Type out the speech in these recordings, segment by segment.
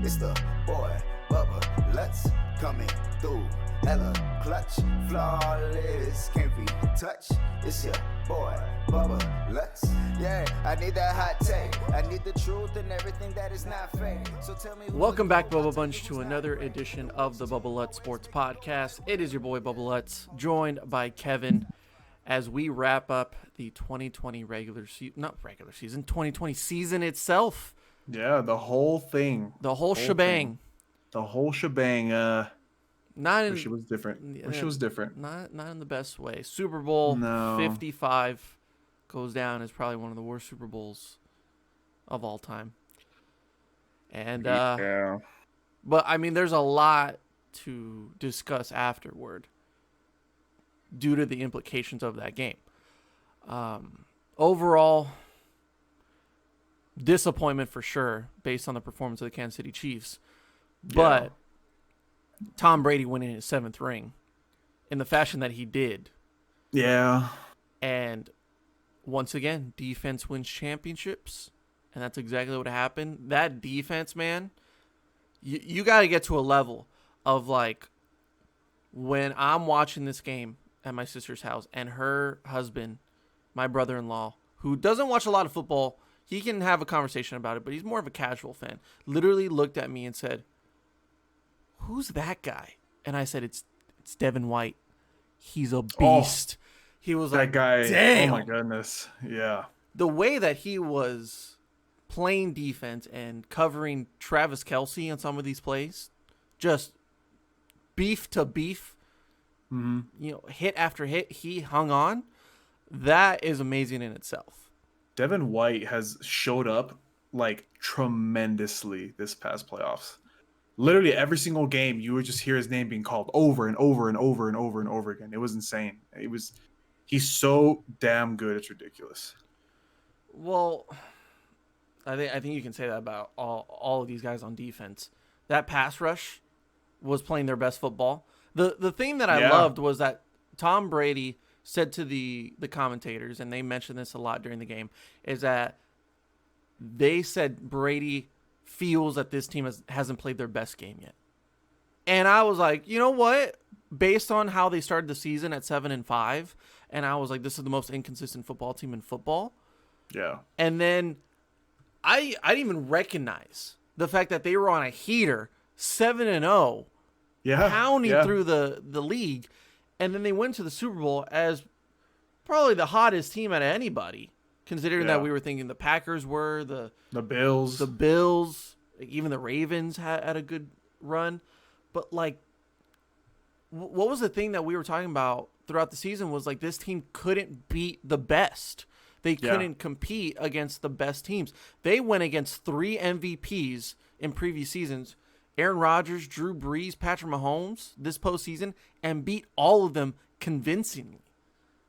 It's the boy, Bubba, let's coming through. Hella clutch, flawless, can't be touched. It's your boy, Bubba, let's. Yeah, I need that hot take. I need the truth and everything that is not fake. So tell me. Welcome back, Bubba Bunch, to another edition of the Bubba Lutz Sports Podcast. It is your boy, Bubba Lutz, joined by Kevin, as we wrap up the 2020 2020 season itself. Yeah, the whole thing. The whole shebang. The whole shebang. Wish it was different. Wish it was different. Not in the best way. Super Bowl 55 goes down as probably one of the worst Super Bowls of all time. And yeah. But I mean, there's a lot to discuss afterward due to the implications of that game. Overall, disappointment for sure based on the performance of the Kansas City Chiefs. But Tom Brady winning his 7th ring in the fashion that he did. Yeah. And once again, defense wins championships. And that's exactly what happened. That defense, man, you got to get to a level of like when I'm watching this game at my sister's house and her husband, my brother-in-law, who doesn't watch a lot of football, he can have a conversation about it, but he's more of a casual fan, literally looked at me and said, "Who's that guy?" And I said, it's Devin White. He's a beast. He was that like, guy. damn. Oh my goodness. Yeah. The way that he was playing defense and covering Travis Kelce on some of these plays, just beef to beef, hit after hit, he hung on. That is amazing in itself. Devin White has showed up like tremendously this past playoffs. Literally every single game, you would just hear his name being called over and over and over and over and over again. It was insane. He's so damn good. It's ridiculous. Well, I think you can say that about all of these guys on defense. That pass rush was playing their best football. The thing that I loved was that Tom Brady said to the commentators, and they mentioned this a lot during the game, is that they said Brady feels that this team hasn't played their best game yet. And I was like, you know what? Based on how they started the season at 7-5, and I was like, this is the most inconsistent football team in football. Yeah. And then I didn't even recognize the fact that they were on a heater, 7-0, pounding through the league. And then they went to the Super Bowl as probably the hottest team out of anybody, considering that we were thinking the Packers were, the Bills, even the Ravens had a good run. But, like, what was the thing that we were talking about throughout the season was, like, this team couldn't beat the best. They couldn't compete against the best teams. They went against 3 MVPs in previous seasons, Aaron Rodgers, Drew Brees, Patrick Mahomes, this postseason, and beat all of them convincingly.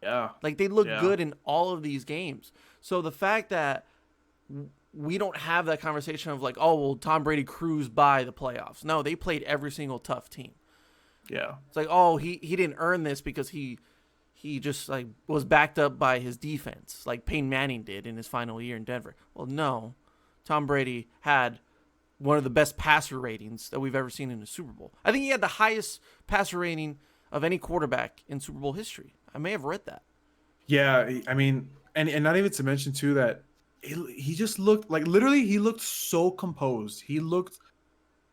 Yeah. Like, they look good in all of these games. So the fact that we don't have that conversation of like, oh, well, Tom Brady cruised by the playoffs. No, they played every single tough team. Yeah. It's like, oh, he didn't earn this because he just like was backed up by his defense, like Peyton Manning did in his final year in Denver. Well, no. Tom Brady had one of the best passer ratings that we've ever seen in a Super Bowl. I think he had the highest passer rating of any quarterback in Super Bowl history. I may have read that. Yeah, I mean, and not even to mention too that he just looked like literally he looked so composed. He looked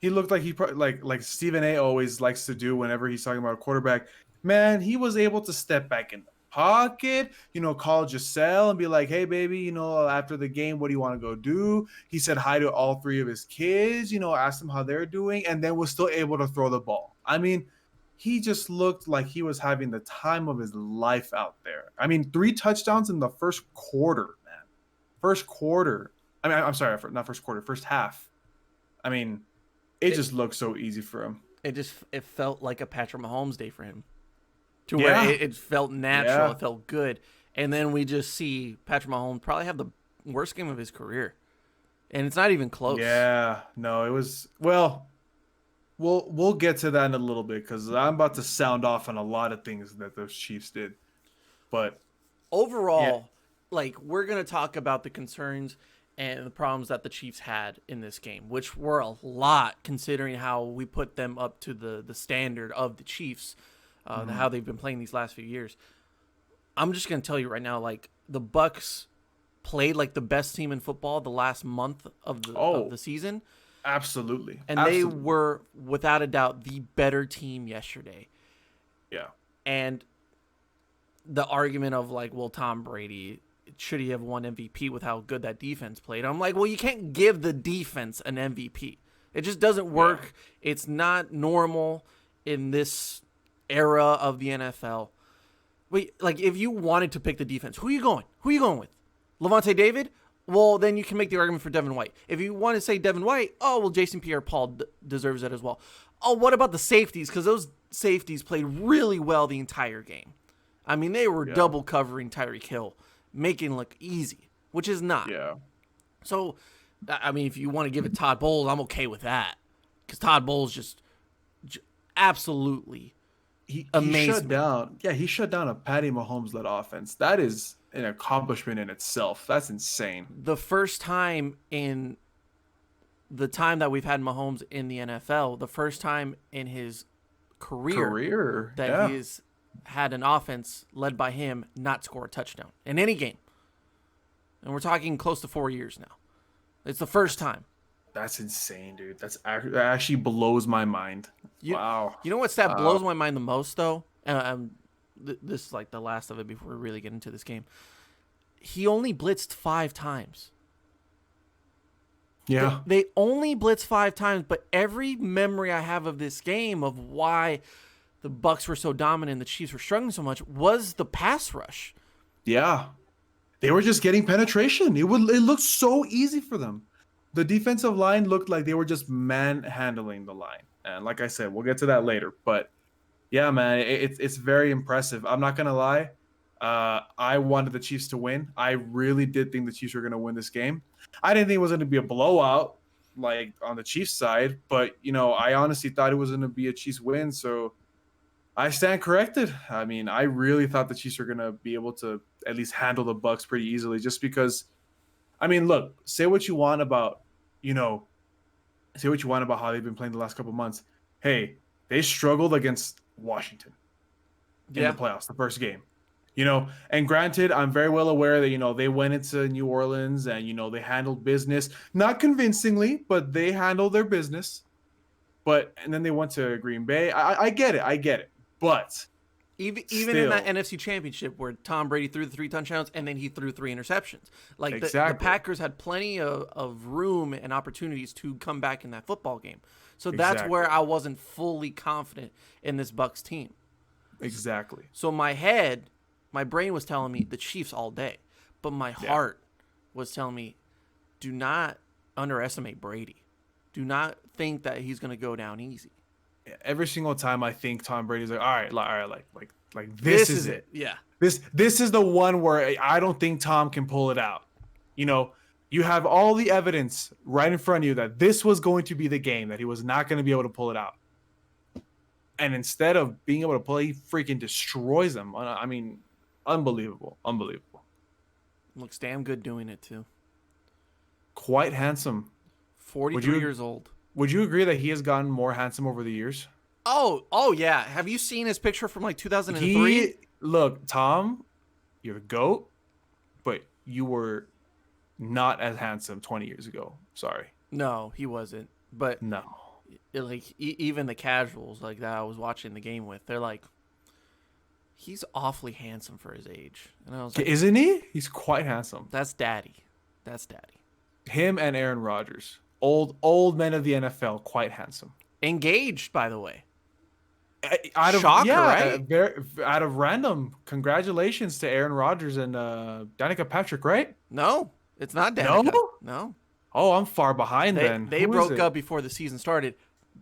like he probably like Stephen A always likes to do whenever he's talking about a quarterback. Man, he was able to step back in the pocket, call Giselle and be like, hey, baby, after the game, what do you want to go do? He said hi to all 3 of his kids, asked them how they're doing, and then was still able to throw the ball. I mean, he just looked like he was having the time of his life out there. I mean, 3 touchdowns in the first quarter, man. First quarter. I mean, I'm sorry, not first quarter, first half. I mean, it just looked so easy for him. It felt like a Patrick Mahomes day for him. To where it felt natural, it felt good. And then we just see Patrick Mahomes probably have the worst game of his career. And it's not even close. Yeah, no, it was, well, we'll get to that in a little bit because I'm about to sound off on a lot of things that those Chiefs did. But overall, like, we're going to talk about the concerns and the problems that the Chiefs had in this game, which were a lot considering how we put them up to the standard of the Chiefs, how they've been playing these last few years. I'm just going to tell you right now, like, the Bucs played like the best team in football the last month of the season. Absolutely. And they were, without a doubt, the better team yesterday. Yeah. And the argument of, like, well, Tom Brady, should he have won MVP with how good that defense played? I'm like, well, you can't give the defense an MVP. It just doesn't work. Yeah. It's not normal in this era of the NFL. Wait, like, if you wanted to pick the defense, who are you going? Who are you going with? Levante David? Well, then you can make the argument for Devin White. If you want to say Devin White, oh, well, Jason Pierre-Paul deserves that as well. Oh, what about the safeties? Because those safeties played really well the entire game. I mean, they were double covering Tyreek Hill, making it look easy, which is not. Yeah. So, I mean, if you want to give it Todd Bowles, I'm okay with that. Because Todd Bowles just absolutely amazing. He shut down a Patty Mahomes-led offense. That is an accomplishment in itself. That's insane. The first time in the time that we've had Mahomes in the NFL, the first time in his career that he's had an offense led by him not score a touchdown in any game. And we're talking close to 4 years now. It's the first time. That's insane, dude. That actually blows my mind. Wow. You know what stat blows my mind the most, though? This is like the last of it before we really get into this game. He only blitzed 5 times. Yeah. They only blitzed 5 times, but every memory I have of this game of why the Bucs were so dominant and the Chiefs were struggling so much was the pass rush. Yeah. They were just getting penetration. It looked so easy for them. The defensive line looked like they were just manhandling the line. And like I said, we'll get to that later. But yeah, man, it's very impressive. I'm not going to lie. I wanted the Chiefs to win. I really did think the Chiefs were going to win this game. I didn't think it was going to be a blowout like on the Chiefs side. But, I honestly thought it was going to be a Chiefs win. So I stand corrected. I mean, I really thought the Chiefs were going to be able to at least handle the Bucs pretty easily just because, I mean, look, say what you want about how they've been playing the last couple of months. Hey, they struggled against Washington in the playoffs, the first game. And granted, I'm very well aware that, they went into New Orleans and, they handled business. Not convincingly, but they handled their business. And then they went to Green Bay. I get it. But even in that NFC Championship where Tom Brady threw the 3 touchdowns and then he threw 3 interceptions. Like the Packers had plenty of room and opportunities to come back in that football game. So that's where I wasn't fully confident in this Bucs team. Exactly. So my brain was telling me the Chiefs all day. But my heart was telling me, do not underestimate Brady. Do not think that he's going to go down easy. Every single time I think Tom Brady's like, all right, like this is it. Yeah. This is the one where I don't think Tom can pull it out. You have all the evidence right in front of you that this was going to be the game, that he was not going to be able to pull it out. And instead of being able to play, he freaking destroys them. I mean, unbelievable. Looks damn good doing it too. Quite handsome. 43 years old. Would you agree that he has gotten more handsome over the years? Oh yeah. Have you seen his picture from like 2003? Look, Tom, you're the GOAT, but you were not as handsome 20 years ago. Sorry. No, he wasn't. But no. Even the casuals like that I was watching the game with, they're like, he's awfully handsome for his age. And I was like, isn't he? He's quite handsome. That's daddy. Him and Aaron Rodgers. Old men of the NFL, quite handsome. Engaged, by the way. Shocker, right? Out of random. Congratulations to Aaron Rodgers and Danica Patrick, right? No, it's not Danica. No. Oh, I'm far behind then. They broke up before the season started.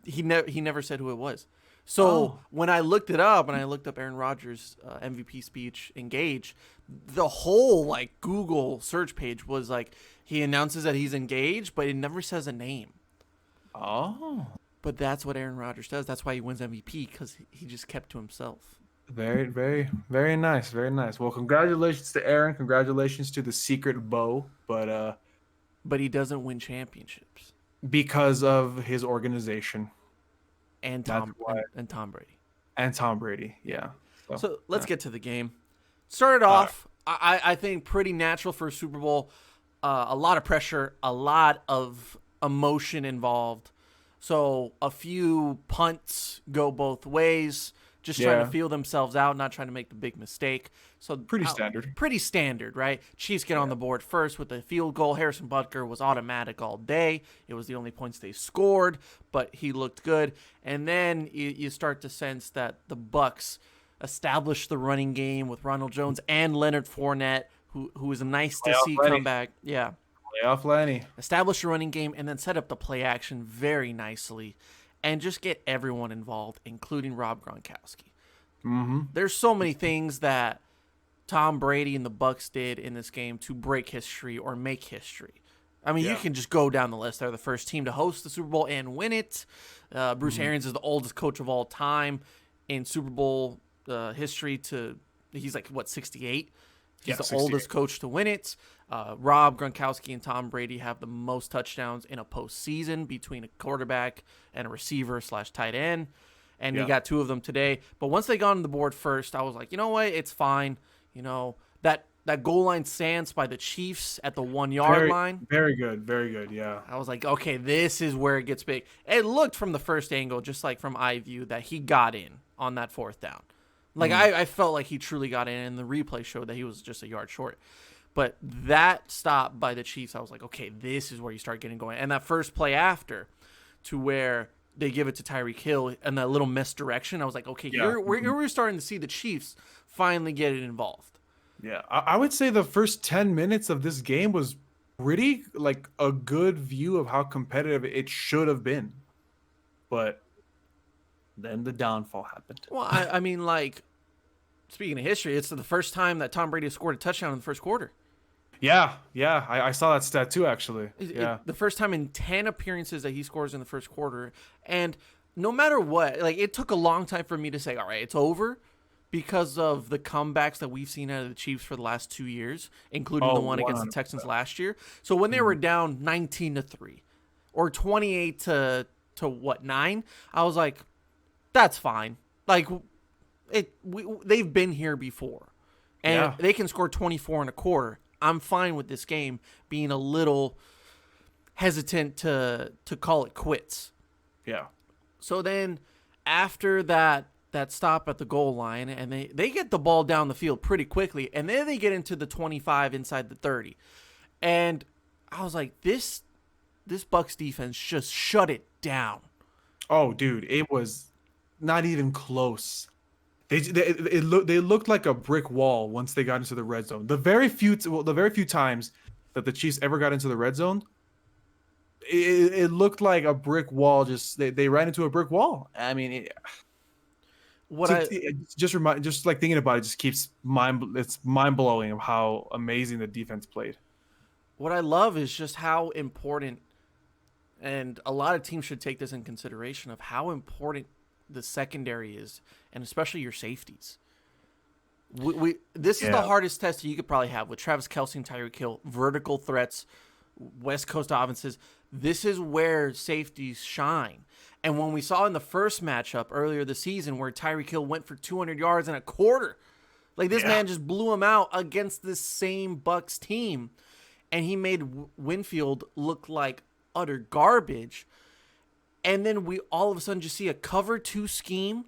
He never said who it was. So when I looked it up and I looked up Aaron Rodgers' MVP speech, engaged, the whole Google search page was he announces that he's engaged, but it never says a name. Oh. But that's what Aaron Rodgers does. That's why he wins MVP, because he just kept to himself. Very, very, very nice. Very nice. Well, congratulations to Aaron. Congratulations to the secret beau. But but he doesn't win championships because of his organization and Tom Brady. And Tom Brady, yeah. So let's get to the game. Started off, I think, pretty natural for a Super Bowl. A lot of pressure, a lot of emotion involved. So a few punts go both ways, just trying to feel themselves out, not trying to make the big mistake. So pretty standard. Pretty standard, right? Chiefs get on the board first with the field goal. Harrison Butker was automatic all day. It was the only points they scored, but he looked good. And then you start to sense that the Bucs established the running game with Ronald Jones and Leonard Fournette, who was nice to see come back. Yeah. Playoff Lenny. Establish a running game and then set up the play action very nicely and just get everyone involved, including Rob Gronkowski. Mm-hmm. There's so many things that Tom Brady and the Bucs did in this game to break history or make history. I mean, you can just go down the list. They're the first team to host the Super Bowl and win it. Bruce Arians is the oldest coach of all time in Super Bowl history. He's like, 68? He's the 68. oldest coach to win it. Rob Gronkowski and Tom Brady have the most touchdowns in a postseason between a quarterback and a receiver / tight end. And you got two of them today. But once they got on the board first, I was like, you know what? It's fine. You know, that goal line stance by the Chiefs at the 1 yard line. Very good. Very good. Yeah. I was like, okay, this is where it gets big. It looked from the first angle, just like from eye view, that he got in on that 4th down. Like, I felt like he truly got in, and the replay showed that he was just a yard short. But that stop by the Chiefs, I was like, okay, this is where you start getting going. And that first play after, to where they give it to Tyreek Hill and that little misdirection, I was like, okay, we're starting to see the Chiefs finally get it involved. Yeah, I would say the first 10 minutes of this game was pretty, like, a good view of how competitive it should have been. But then the downfall happened. Well, I mean, like, speaking of history, it's the first time that Tom Brady scored a touchdown in the first quarter. Yeah, I saw that stat too, actually. The first time in 10 appearances that he scores in the first quarter. And no matter what, like, it took a long time for me to say, all right, it's over, because of the comebacks that we've seen out of the Chiefs for the last 2 years, including the one against the Texans last year. So when they were down 19-3 or 28 to 9, I was like, that's fine. Like, they've been here before, and they can score 24 in a quarter. I'm fine with this game being a little hesitant to call it quits. Yeah. So then after that stop at the goal line, and they get the ball down the field pretty quickly, and then they get into the 25 inside the 30. And I was like, this Bucs defense just shut it down. Oh, dude, it was not even close. They looked like a brick wall once they got into the red zone. The very few times that the Chiefs ever got into the red zone, it looked like a brick wall. Just they ran into a brick wall. I mean, just like thinking about it just keeps it's mind blowing of how amazing the defense played. What I love is just how important, and a lot of teams should take this in consideration, of how important the secondary is, and especially your safeties. This is the hardest test you could probably have with Travis Kelce and Tyreek Hill, vertical threats, West Coast offenses. This is where safeties shine. And when we saw in the first matchup earlier this season where Tyreek Hill went for 200 yards in a quarter, like this man just blew him out against this same Bucs team, and he made Winfield look like utter garbage. And then we all of a sudden just see a cover 2 scheme,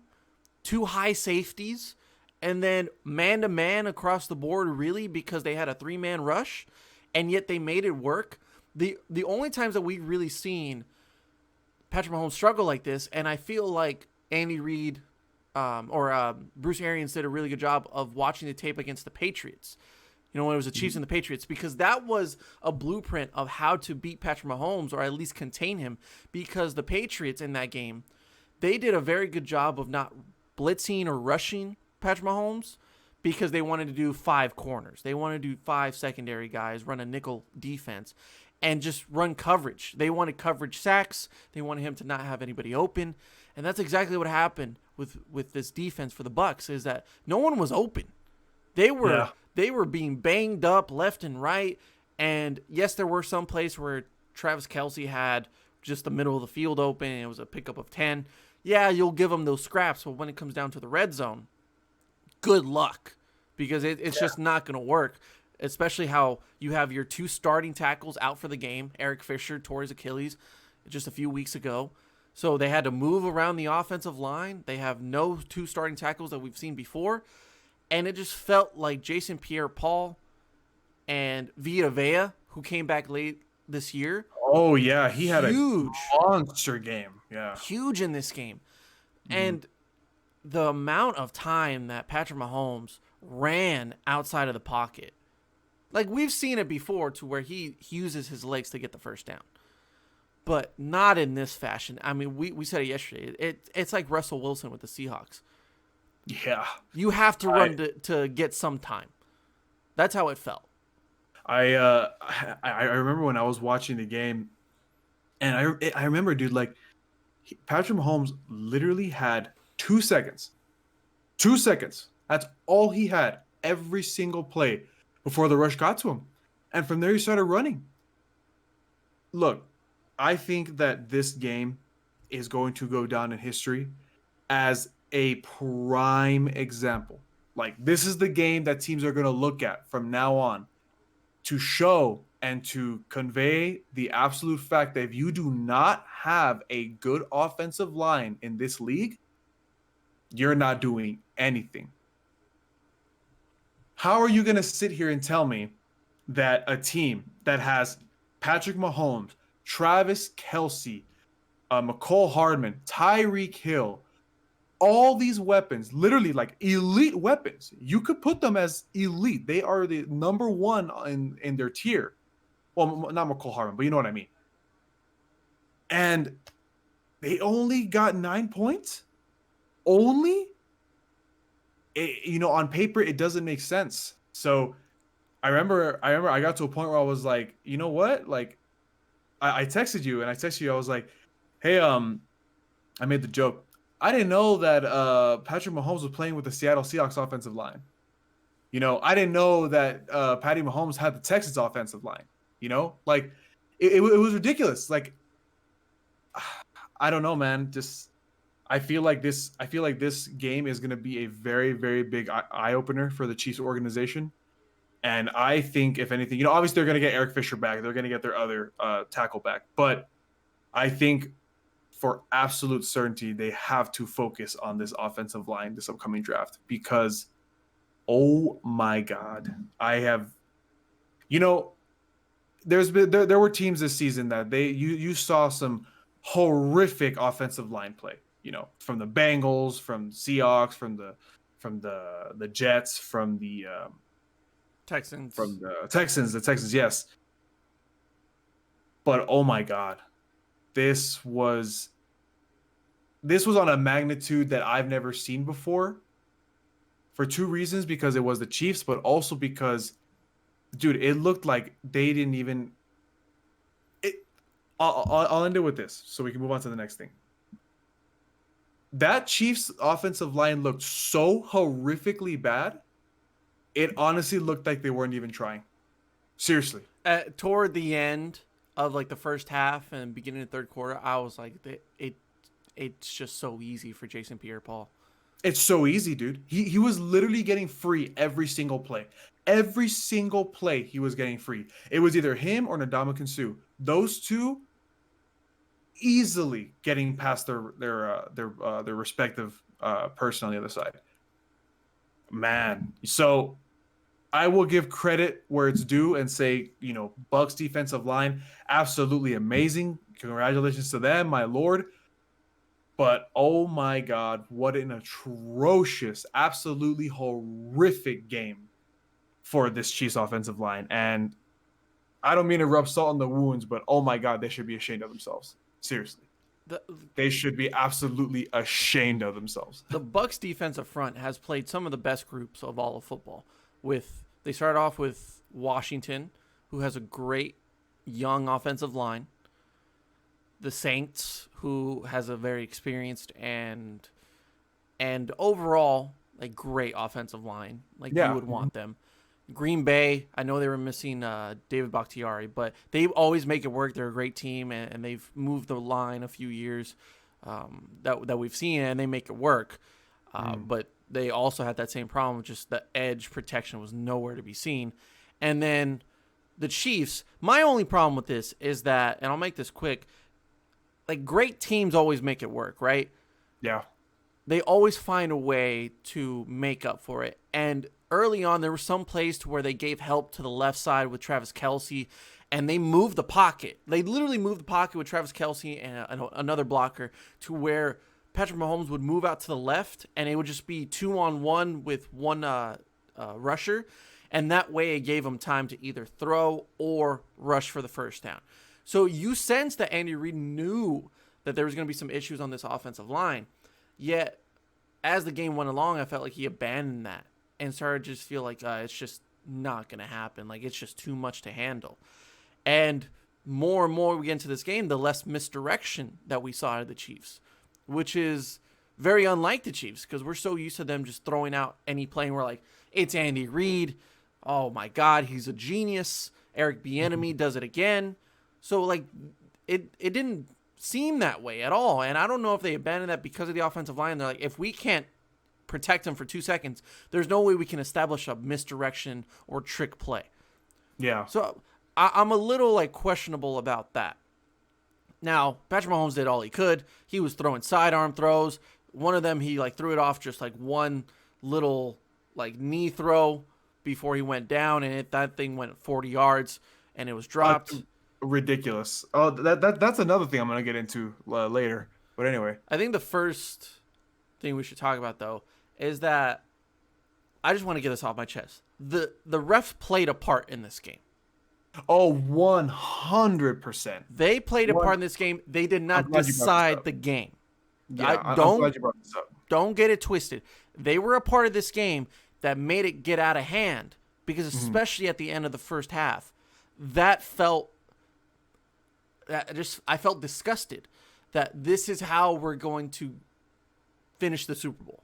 2 high safeties, and then man-to-man across the board, really, because they had a 3-man rush, and yet they made it work. The only times that we've really seen Patrick Mahomes struggle like this, and I feel like Andy Reid or Bruce Arians did a really good job of watching the tape against the Patriots. You know, when it was the Chiefs and the Patriots, because that was a blueprint of how to beat Patrick Mahomes, or at least contain him, because the Patriots in that game, they did a very good job of not blitzing or rushing Patrick Mahomes, because they wanted to do 5 corners. They wanted to do 5 secondary guys, run a nickel defense, and just run coverage. They wanted coverage sacks. They wanted him to not have anybody open. And that's exactly what happened with this defense for the Bucs, is that no one was open. They were being banged up left and right, And yes, there were some plays where Travis Kelce had just the middle of the field open and it was a pickup of 10. Yeah, you'll give him those scraps, but when it comes down to the red zone, good luck, because it's just not going to work, especially how you have your 2 starting tackles out for the game. Eric Fisher tore his Achilles just a few weeks ago. So they had to move around the offensive line. They have no 2 starting tackles that we've seen before. And it just felt like Jason Pierre-Paul and Vita Vea, who came back late this year. Oh, yeah. He had a monster game. Yeah. Huge in this game. And the amount of time that Patrick Mahomes ran outside of the pocket. Like, we've seen it before to where he uses his legs to get the first down. But not in this fashion. I mean, we said it yesterday. It's like Russell Wilson with the Seahawks. Yeah. You have to run to get some time. That's how it felt. I remember when I was watching the game, and I remember, dude, like, Patrick Mahomes literally had 2 seconds. 2 seconds. That's all he had every single play before the rush got to him. And from there, he started running. Look, I think that this game is going to go down in history as a prime example. Like, this is the game that teams are going to look at from now on to show and to convey the absolute fact that if you do not have a good offensive line in this league, you're not doing anything. How are you going to sit here and tell me that a team that has Patrick Mahomes, Travis Kelce, McCole Hardman, Tyreek Hill, all these weapons, literally like elite weapons, you could put them as elite. They are the number one in their tier. Well, not McCole Hardman, but you know what I mean. And they only got 9 points? Only? On paper, it doesn't make sense. So I remember I got to a point where I was like, you know what? Like, I texted you, and I was like, hey, I made the joke. I didn't know that Patrick Mahomes was playing with the Seattle Seahawks offensive line. I didn't know that Patty Mahomes had the Texans offensive line. Like, it was ridiculous. Like, I don't know, man. Just I feel like this game is going to be a very, very big eye opener for the Chiefs organization. And I think, if anything, obviously they're going to get Eric Fisher back. They're going to get their other tackle back. But I think for absolute certainty, they have to focus on this offensive line this upcoming draft, because, oh my God, there were teams this season that you saw some horrific offensive line play, from the Bengals, from Seahawks, from the Jets, from the Texans. From the Texans, yes. But oh my God, this was on a magnitude that I've never seen before, for 2 reasons: because it was the Chiefs, but also because, dude, it looked like they didn't even. I'll end it with this, so we can move on to the next thing. That Chiefs offensive line looked so horrifically bad. It honestly looked like they weren't even trying. Seriously. Toward the end of like the first half and beginning of the third quarter, I was like, it's just so easy for Jason Pierre-Paul. It's so easy, dude. He was literally getting free every single play. Every single play he was getting free. It was either him or Ndamukong Suh. Those two easily getting past their respective person on the other side. Man, so I will give credit where it's due and say, Bucs defensive line, absolutely amazing. Congratulations to them, my Lord. But oh my God, what an atrocious, absolutely horrific game for this Chiefs offensive line. And I don't mean to rub salt in the wounds, but oh my God, they should be ashamed of themselves. Seriously. They should be absolutely ashamed of themselves. The Bucs defensive front has played some of the best groups of all of football. They started off with Washington, who has a great young offensive line. The Saints, who has a very experienced and overall like great offensive line, like you would want them. Green Bay, I know they were missing David Bakhtiari, but they always make it work. They're a great team, and they've moved the line a few years that we've seen, and they make it work. But they also had that same problem, just the edge protection was nowhere to be seen. And then the Chiefs, my only problem with this is that, and I'll make this quick, like great teams always make it work, right? Yeah. They always find a way to make up for it. And early on, there were some plays to where they gave help to the left side with Travis Kelce, and they moved the pocket. They literally moved the pocket with Travis Kelce and another blocker to where Patrick Mahomes would move out to the left, and it would just be 2-on-1 with one rusher, and that way it gave him time to either throw or rush for the first down. So you sense that Andy Reid knew that there was going to be some issues on this offensive line, yet as the game went along, I felt like he abandoned that and started to just feel like it's just not going to happen. Like, it's just too much to handle. And more and more we get into this game, the less misdirection that we saw out of the Chiefs, which is very unlike the Chiefs because we're so used to them just throwing out any play and we're like, it's Andy Reid. Oh, my God, he's a genius. Eric Bieniemy does it again. So, like, it didn't seem that way at all. And I don't know if they abandoned that because of the offensive line. They're like, if we can't protect him for 2 seconds, there's no way we can establish a misdirection or trick play. Yeah. So I'm a little like questionable about that. Now, Patrick Mahomes did all he could. He was throwing sidearm throws. One of them, he like threw it off just like one little like knee throw before he went down, and that thing went 40 yards and it was dropped. Ridiculous. Oh, that's another thing I'm gonna get into later. But anyway, I think the first thing we should talk about though is that I just want to get this off my chest. The refs played a part in this game. Oh, 100%. They played a part in this game. They did not decide the game. Yeah, I'm glad you brought this up. Don't get it twisted. They were a part of this game that made it get out of hand because especially at the end of the first half, I felt disgusted that this is how we're going to finish the Super Bowl.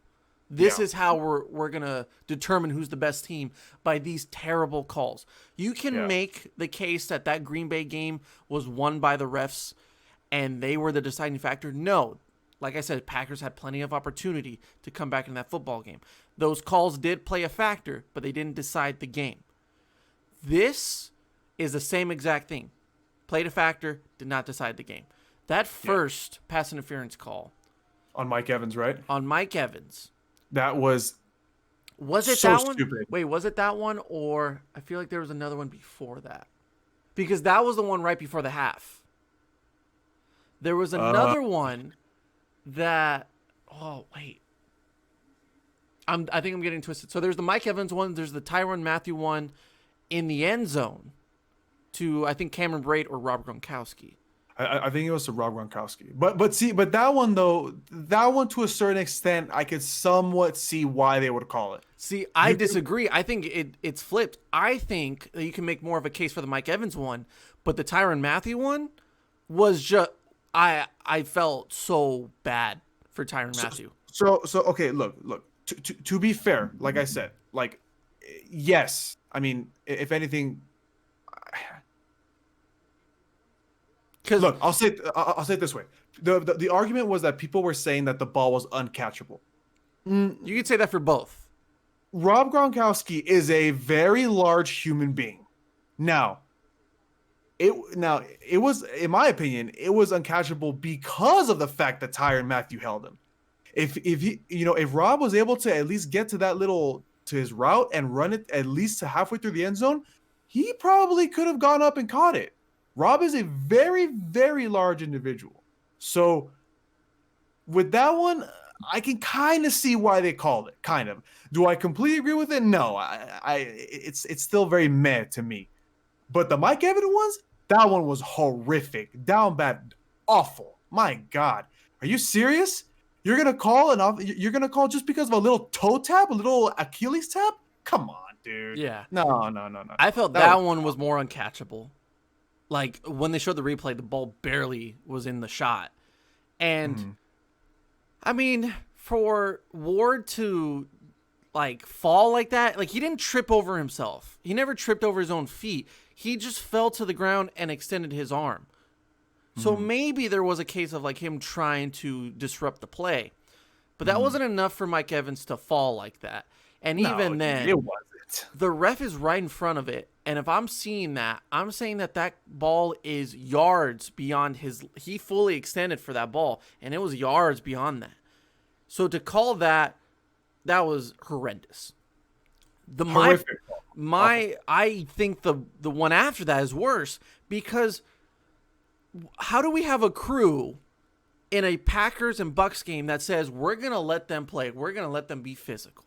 This is how we're going to determine who's the best team by these terrible calls. You can make the case that Green Bay game was won by the refs and they were the deciding factor. No. Like I said, Packers had plenty of opportunity to come back in that football game. Those calls did play a factor, but they didn't decide the game. This is the same exact thing. Played a factor, did not decide the game. That first pass interference call. On Mike Evans, right? On Mike Evans. That was it so that one? Stupid. Wait, was it that one? Or I feel like there was another one before that. Because that was the one right before the half. There was another one that... Oh, wait. I think I'm getting twisted. So there's the Mike Evans one. There's the Tyrann Mathieu one in the end zone to, I think, Cameron Brate or Rob Gronkowski. I think it was to Rob Gronkowski. But that one, though, to a certain extent, I could somewhat see why they would call it. See, I disagree. I think it's flipped. I think that you can make more of a case for the Mike Evans one, but the Tyrann Mathieu one was just... I felt so bad for Tyrann Mathieu. So okay, look. To be fair, like I said, like, yes. I mean, if anything... Look, I'll say it this way. The argument was that people were saying that the ball was uncatchable. You could say that for both. Rob Gronkowski is a very large human being. Now it was, in my opinion, it was uncatchable because of the fact that Tyrann Mathieu held him. If Rob was able to at least get to to his route and run it at least to halfway through the end zone, he probably could have gone up and caught it. Rob is a very, very large individual. So with that one, I can kind of see why they called it. Kind of. Do I completely agree with it? No. It's still very meh to me. But the Mike Evans ones, that one was horrific. Down bad, awful. My God. Are you serious? You're gonna call just because of a little toe tap, a little Achilles tap? Come on, dude. Yeah. No. I felt that one was more uncatchable. Like, when they showed the replay, the ball barely was in the shot. And, I mean, for Ward to like fall like that. Like he didn't trip over himself. He never tripped over his own feet. He just fell to the ground and extended his arm. So maybe there was a case of like him trying to disrupt the play. But that wasn't enough for Mike Evans to fall like that. And even then, it wasn't. The ref is right in front of it. And if I'm seeing that, I'm saying that that ball is yards beyond his. He fully extended for that ball, and it was yards beyond that. So to call that, that was horrendous. I think the one after that is worse, because how do we have a crew in a Packers and Bucs game that says we're going to let them play, we're going to let them be physical?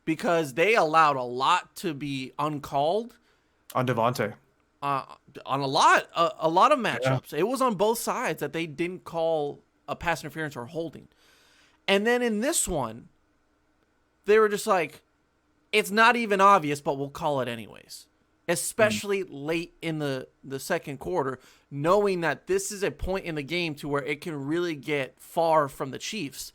Because they allowed a lot to be uncalled on Devontae. On a lot of matchups. Yeah. It was on both sides that they didn't call a pass interference or holding. And then in this one, they were just like, it's not even obvious, but we'll call it anyways. Especially late in the second quarter, knowing that this is a point in the game to where it can really get far from the Chiefs.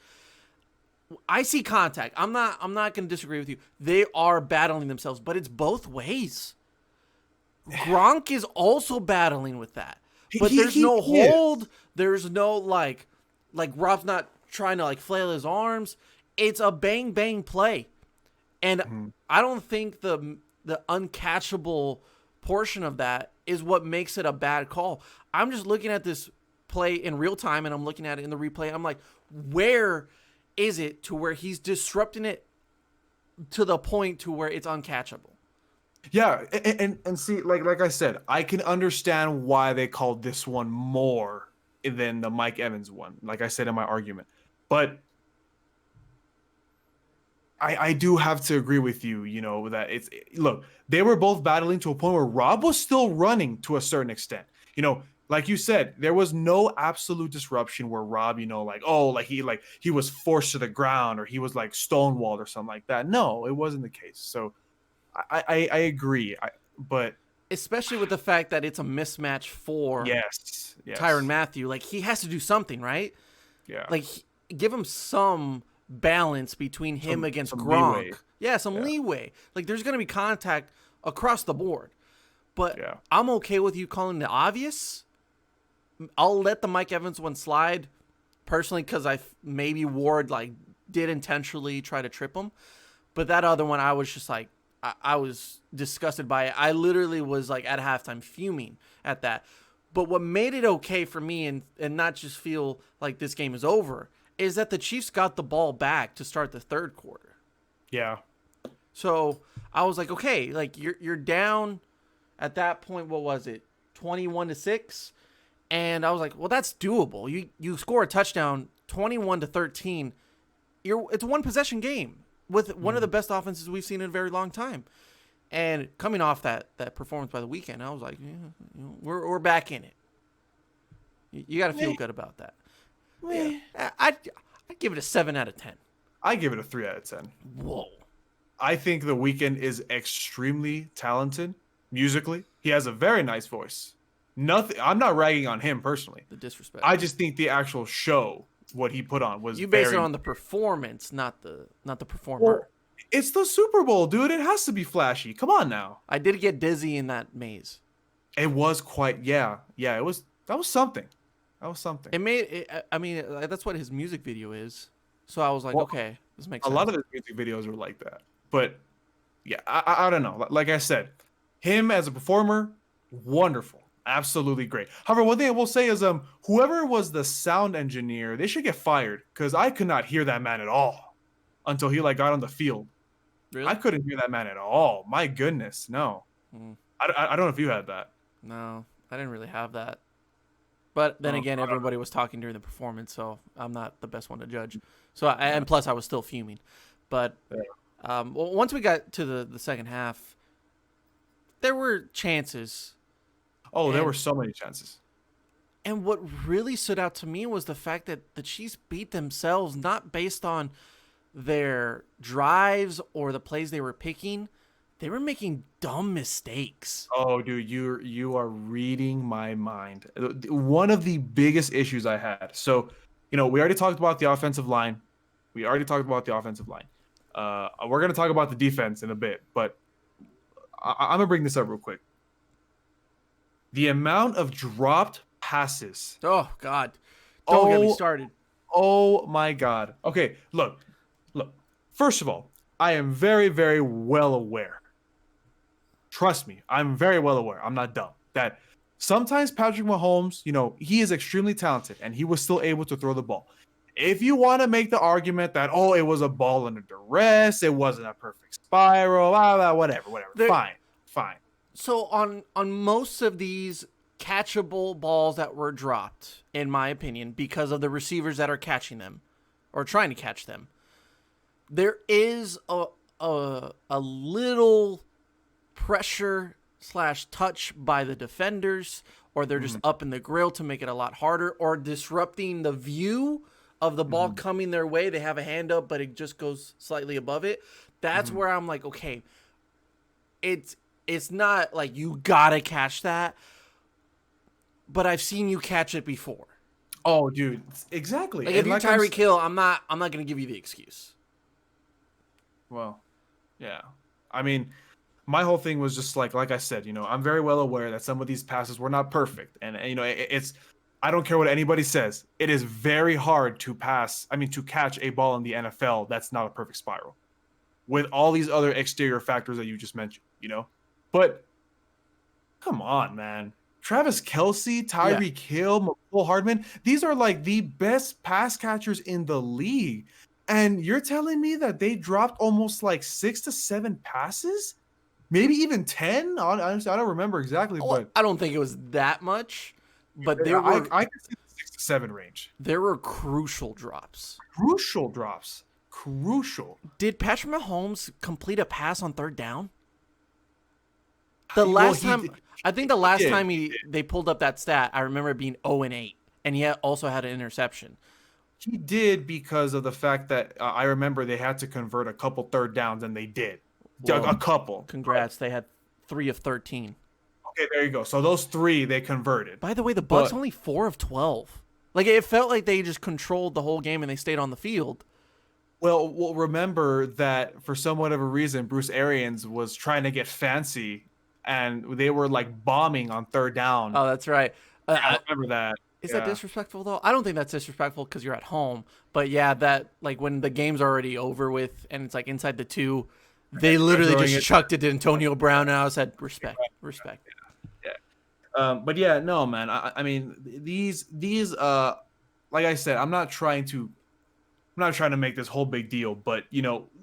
I see contact. I'm not going to disagree with you. They are battling themselves, but it's both ways. Gronk is also battling with that. But there's no hold. There's no like Rob's not trying to like flail his arms. It's a bang bang play. And I don't think the uncatchable portion of that is what makes it a bad call. I'm just looking at this play in real time, and I'm looking at it in the replay. I'm like, where is it to where he's disrupting it to the point to where it's uncatchable? Yeah, and see, like I said, I can understand why they called this one more than the Mike Evans one, like I said in my argument. But I do have to agree with you, that look, they were both battling to a point where Rob was still running to a certain extent. Like you said, there was no absolute disruption where Rob, he was forced to the ground or he was like stonewalled or something like that. No, it wasn't the case. So I agree. But especially with the fact that it's a mismatch for yes. Tyrann Mathieu, like he has to do something, right? Yeah. Like give him some balance between him against Gronk. Leeway. Yeah, leeway. Like there's going to be contact across the board. But I'm okay with you calling the obvious. I'll let the Mike Evans one slide personally because maybe Ward did intentionally try to trip him. But that other one, I was just like, I was disgusted by it. I literally was like at halftime fuming at that. But what made it okay for me and not just feel like this game is over is that the Chiefs got the ball back to start the third quarter. Yeah. So I was like, okay, like you're down at that point. What was it? 21-6. And I was like, well, that's doable. You score a touchdown, 21-13. It's a one possession game with one of the best offenses we've seen in a very long time. And coming off that performance by the weekend, I was like, we're back in it. You got to feel good about that. Yeah. I'd give it a 7 out of 10. I give it a 3 out of 10. Whoa. I think The Weeknd is extremely talented musically. He has a very nice voice. Nothing. I'm not ragging on him personally. The disrespect. I just think the actual show, what he put on, was you base it on the performance, not the performer. Well, it's the Super Bowl, dude. It has to be flashy. Come on now. I did get dizzy in that maze. It was quite. Yeah. It was. That was something. It made it. I mean, that's what his music video is. So I was like, okay, this makes sense. A lot of his music videos are like that. But yeah, I don't know. Like I said, him as a performer, wonderful. Absolutely great. However, one thing I will say is whoever was the sound engineer, they should get fired because I could not hear that man at all until he got on the field. Really? I couldn't hear that man at all. My goodness, no. I don't know if you had that. No, I didn't really have that. But then again, everybody was talking during the performance, so I'm not the best one to judge. So and plus I was still fuming. But once we got to the second half, there were chances. Oh, there were so many chances. And what really stood out to me was the fact that the Chiefs beat themselves not based on their drives or the plays they were picking. They were making dumb mistakes. Oh, dude, you are reading my mind. One of the biggest issues I had. So, we already talked about the offensive line. We're gonna talk about the defense in a bit, but I'm gonna bring this up real quick. The amount of dropped passes. Oh God, don't get me started. Oh my God. Okay, look. First of all, I am very, very well aware. Trust me, I'm very well aware. I'm not dumb. That sometimes Patrick Mahomes, he is extremely talented and he was still able to throw the ball. If you want to make the argument that, it was a ball under duress, it wasn't a perfect spiral, whatever. Fine. So on most of these catchable balls that were dropped, in my opinion, because of the receivers that are catching them or trying to catch them, there is a little pressure / touch by the defenders, or they're just up in the grill to make it a lot harder, or disrupting the view of the ball coming their way. They have a hand up, but it just goes slightly above it. That's where I'm like, okay, it's not like you gotta catch that, but I've seen you catch it before. Oh, dude, exactly. Like if you're Tyreek Hill, I'm not gonna give you the excuse. Well, yeah. I mean, my whole thing was just like I said, I'm very well aware that some of these passes were not perfect, and it's. I don't care what anybody says. It is very hard to catch a ball in the NFL that's not a perfect spiral, with all these other exterior factors that you just mentioned. But come on, man. Travis Kelce, Tyreek Hill, Mecole Hardman, these are like the best pass catchers in the league. And you're telling me that they dropped almost like 6 to 7 passes? Maybe even 10? Honestly, I don't remember exactly. But I don't think it was that much. But there were, I could see the 6 to 7 range. There were crucial drops. Crucial. Did Patrick Mahomes complete a pass on third down? The last time they pulled up that stat, I remember it being 0-8, and he also had an interception. He did, because of the fact that I remember they had to convert a couple third downs, and they did. Well, a couple. Congrats. They had 3 of 13. Okay, there you go. So those 3 they converted. By the way, the Bucs only 4 of 12. Like, it felt like they just controlled the whole game and they stayed on the field. Well, remember that for some whatever reason, Bruce Arians was trying to get fancy, and they were like bombing on third down. Oh, that's right. I remember that. Is that disrespectful though? I don't think that's disrespectful because you're at home. But yeah, that like when the game's already over with and it's like inside the 2, they literally just chucked it to Antonio Brown, and I said, respect. Yeah. But yeah, no, man. I mean, these like I said, I'm not trying to make this whole big deal, but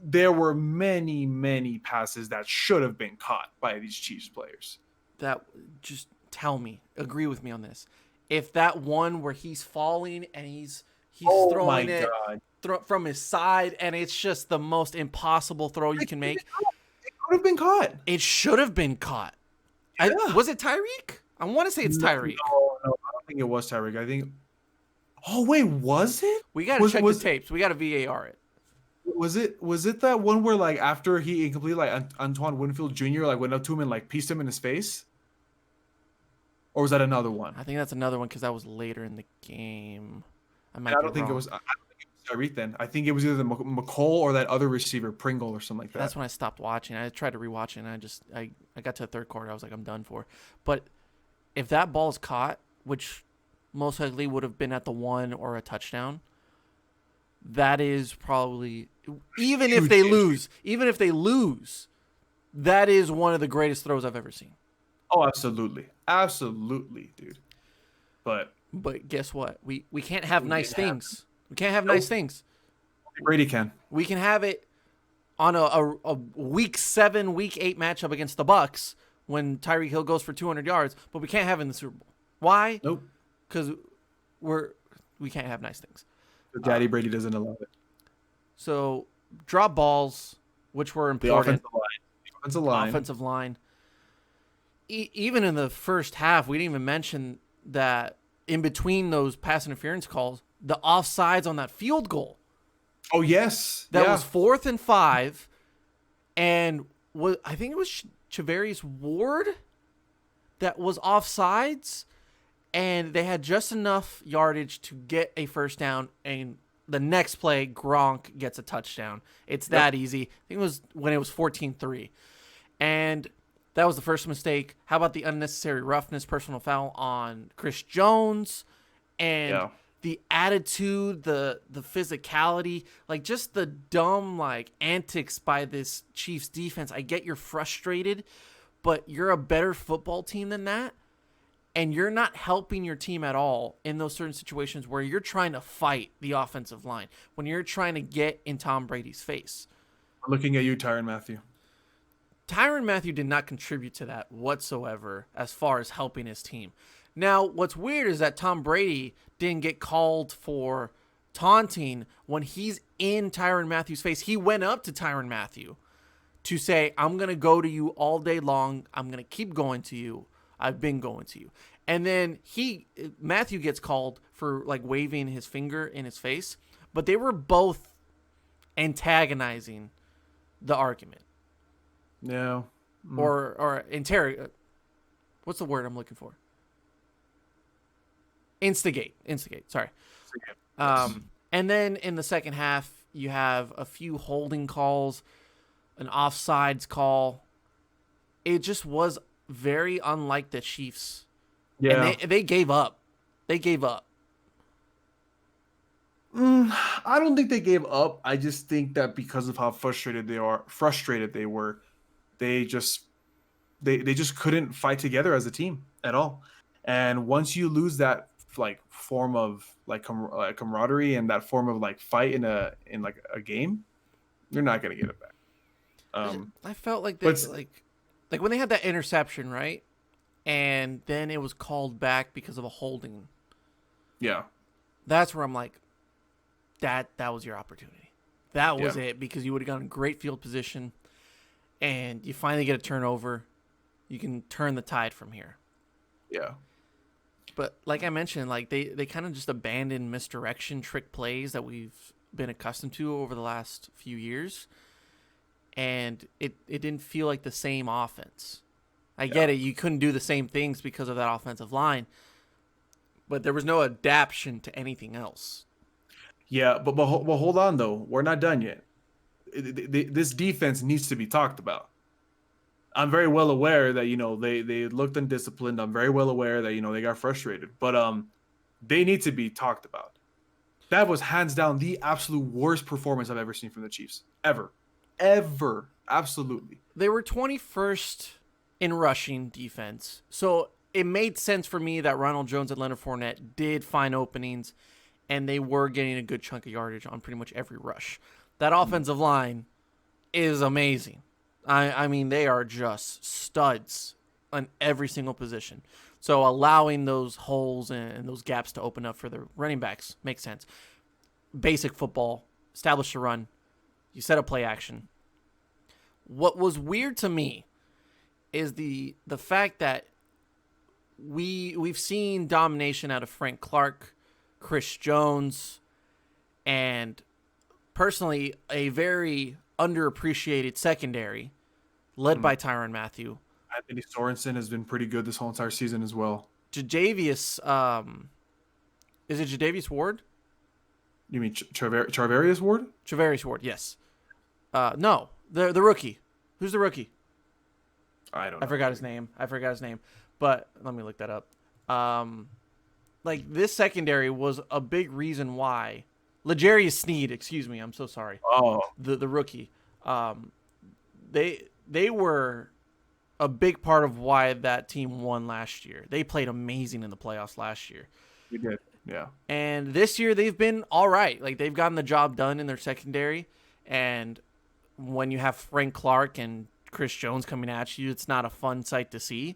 there were many passes that should have been caught by these Chiefs players. That just tell me, agree with me on this. If that one where he's falling and he's throwing it from his side, and it's just the most impossible throw you can make. It could have been caught. It should have been caught. Yeah. Was it Tyreek? I want to say it's Tyreek. No, I don't think it was Tyreek. I think. Oh wait, was it? We got to check the tapes. We got to VAR it. Was it that one where like after he incompleted like Antoine Winfield Jr. like went up to him and like pieced him in his face? Or was that another one? I think that's another one because that was later in the game. I don't think it was Tyreek then. I think it was either the McCole or that other receiver, Pringle or something like that. That's when I stopped watching. I tried to rewatch it, and I got to the third quarter. I was like, I'm done for. But if that ball is caught, which most likely would have been at the 1 or a touchdown, that is probably even if they lose, that is one of the greatest throws I've ever seen. Oh, absolutely, dude. But guess what? We can't have nice things. We can't have nice things. Brady can. We can have it on a week 7, week 8 matchup against the Bucs when Tyreek Hill goes for 200 yards, but we can't have it in the Super Bowl. Why? Nope. Because we can't have nice things. Daddy Brady doesn't allow it. So drop balls, which were important. The offensive line. Even in the first half, we didn't even mention that in between those pass interference calls, the offsides on that field goal. Oh, yes. That was 4th and 5. And I think it was Charvarius Ward that was offsides. And they had just enough yardage to get a first down and the next play, Gronk gets a touchdown. It's that easy. I think it was when it was 14-3. And that was the first mistake. How about the unnecessary roughness, personal foul on Chris Jones? And the attitude, the physicality, like just the dumb like antics by this Chiefs defense. I get you're frustrated, but you're a better football team than that. And you're not helping your team at all in those certain situations where you're trying to fight the offensive line, when you're trying to get in Tom Brady's face. Looking at you, Tyrann Mathieu. Tyrann Mathieu did not contribute to that whatsoever as far as helping his team. Now, what's weird is that Tom Brady didn't get called for taunting when he's in Tyrann Mathieu's face. He went up to Tyrann Mathieu to say, I'm going to go to you all day long. I'm going to keep going to you. I've been going to you. And then Mathieu gets called for like waving his finger in his face, but they were both antagonizing the argument. No. Or interrogate. What's the word I'm looking for? Instigate. Sorry. And then in the second half, you have a few holding calls, an offsides call. It just was very unlike the Chiefs. Yeah. And they gave up. I don't think they gave up. I just think that because of how frustrated they were, they just couldn't fight together as a team at all. And once you lose that like form of like camaraderie and that form of like fight in a game, you're not gonna get it back. I felt like they like when they had that interception, right? And then it was called back because of a holding. Yeah. That's where I'm like, that was your opportunity. That was it, because you would have gotten great field position and you finally get a turnover. You can turn the tide from here. Yeah. But like I mentioned, like they kind of just abandoned misdirection trick plays that we've been accustomed to over the last few years. And it didn't feel like the same offense. I get it. You couldn't do the same things because of that offensive line. But there was no adaptation to anything else. Yeah, but hold on, though. We're not done yet. This defense needs to be talked about. I'm very well aware that, they looked undisciplined. I'm very well aware that, they got frustrated. But they need to be talked about. That was hands down the absolute worst performance I've ever seen from the Chiefs. Ever. Absolutely. They were 21st in rushing defense. So it made sense for me that Ronald Jones and Leonard Fournette did find openings, and they were getting a good chunk of yardage on pretty much every rush. That offensive line is amazing. I mean, they are just studs on every single position. So allowing those holes and those gaps to open up for the running backs makes sense. Basic football, establish the run. You set up play action. What was weird to me is the fact that we've seen domination out of Frank Clark, Chris Jones, and personally a very underappreciated secondary led by Tyrann Mathieu. Anthony Sorensen has been pretty good this whole entire season as well. Jadavius, is it Jadavius Ward? You mean Charvarius Ward? Charvarius Ward, yes. No, the rookie. Who's the rookie? I don't know. I forgot his name. But let me look that up. Like this secondary was a big reason why. L'Jarius Sneed, excuse me. I'm so sorry. Oh. The rookie. They were a big part of why that team won last year. They played amazing in the playoffs last year. We did. Yeah. And this year they've been all right. Like they've gotten the job done in their secondary. And when you have Frank Clark and Chris Jones coming at you, it's not a fun sight to see.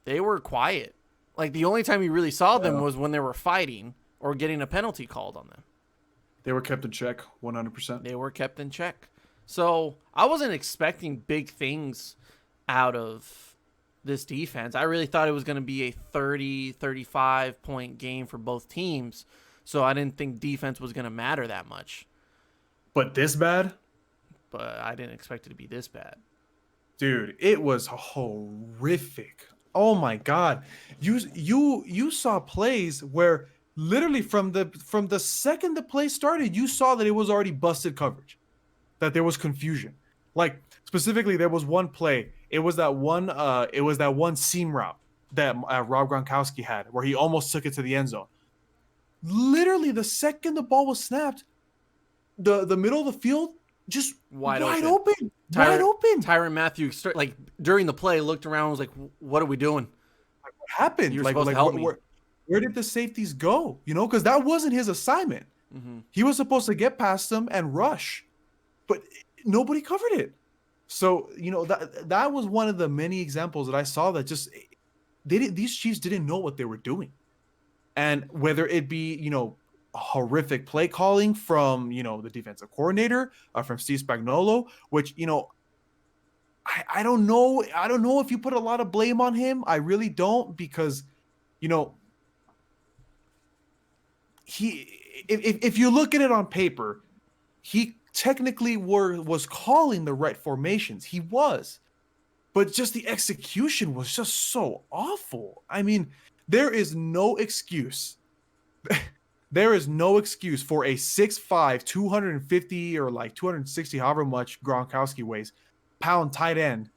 They were quiet. Like the only time you really saw them was when they were fighting or getting a penalty called on them. They were kept in check 100%. They were kept in check. So I wasn't expecting big things out of this defense. I really thought it was going to be a 30, 35 point game for both teams. So I didn't think defense was going to matter that much. But this bad? But I didn't expect it to be this bad. Dude, it was horrific. Oh my God. You saw plays where literally from the second the play started, you saw that it was already busted coverage, that there was confusion. Like specifically, there was one play. It was that one seam route that Rob Gronkowski had, where he almost took it to the end zone. Literally, the second the ball was snapped, the middle of the field just wide open. Tyrann Mathieu, like during the play, looked around and was like, "What are we doing? Like, what happened? You're supposed to help me." Where did the safeties go? Because that wasn't his assignment. Mm-hmm. He was supposed to get past them and rush, but nobody covered it. So that was one of the many examples that I saw that just these Chiefs didn't know what they were doing, and whether it be horrific play calling from the defensive coordinator, from Steve Spagnuolo, which I don't know if you put a lot of blame on him. I really don't, because if you look at it on paper, he technically was calling the right formations. He was, but just the execution was just so awful. I mean, there is no excuse. There is no excuse for a 6'5", 250 or like 260, however much Gronkowski weighs, pound tight end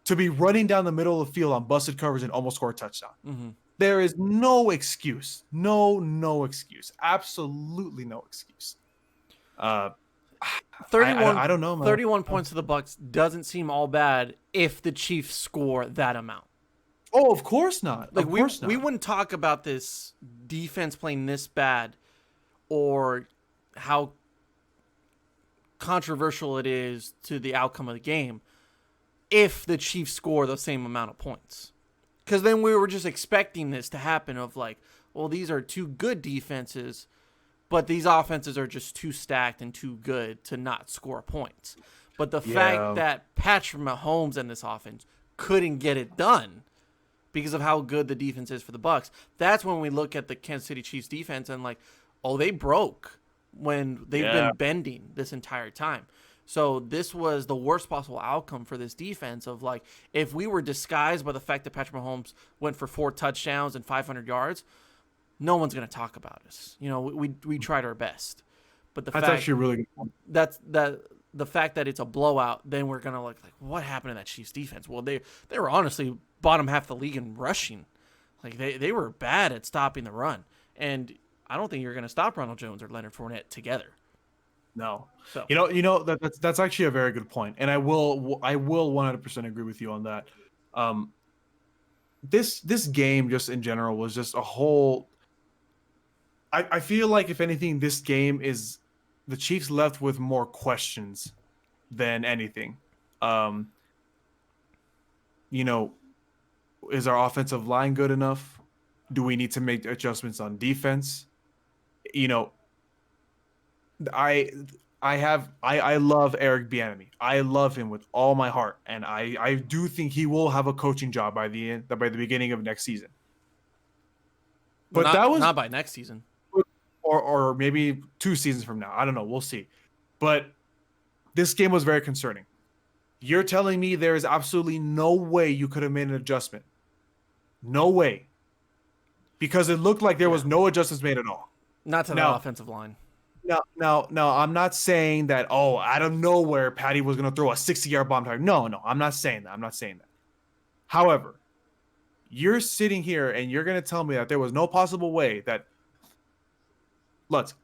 to be running down the middle of the field on busted coverage and almost score a touchdown. Mm-hmm. There is no excuse. No excuse. Absolutely no excuse. 31, I don't know, man. 31 points to the Bucs doesn't seem all bad if the Chiefs score that amount. Oh, of course not. Like we wouldn't talk about this defense playing this bad or how controversial it is to the outcome of the game if the Chiefs score the same amount of points. Because then we were just expecting this to happen of like, well, these are two good defenses, but these offenses are just too stacked and too good to not score points. But the fact that Patrick Mahomes and this offense couldn't get it done because of how good the defense is for the Bucs, that's when we look at the Kansas City Chiefs defense and like, oh, they broke when they've been bending this entire time. So this was the worst possible outcome for this defense of like, if we were disguised by the fact that Patrick Mahomes went for 4 touchdowns and 500 yards, no one's going to talk about us. We tried our best. But that's actually a really good point. The fact that it's a blowout, then we're going to look like, what happened to that Chiefs defense? Well, they were honestly bottom half of the league in rushing. Like they were bad at stopping the run. And I don't think you're going to stop Ronald Jones or Leonard Fournette together. No. So that's actually a very good point, and I will 100% agree with you on that. This game just in general was just a whole. I feel like if anything, this game is the Chiefs left with more questions than anything. Is our offensive line good enough? Do we need to make adjustments on defense? I love Eric Bieniemy. I love him with all my heart, and I do think he will have a coaching job by the beginning of next season. But that was not by next season, or maybe 2 seasons from now. I don't know. We'll see. But this game was very concerning. You're telling me there is absolutely no way you could have made an adjustment? No way, because it looked like there was no adjustments made at all. Not to the offensive line. No, I'm not saying that, out of nowhere, Patty was going to throw a 60-yard bomb target. No, I'm not saying that. However, you're sitting here and you're going to tell me that there was no possible way that,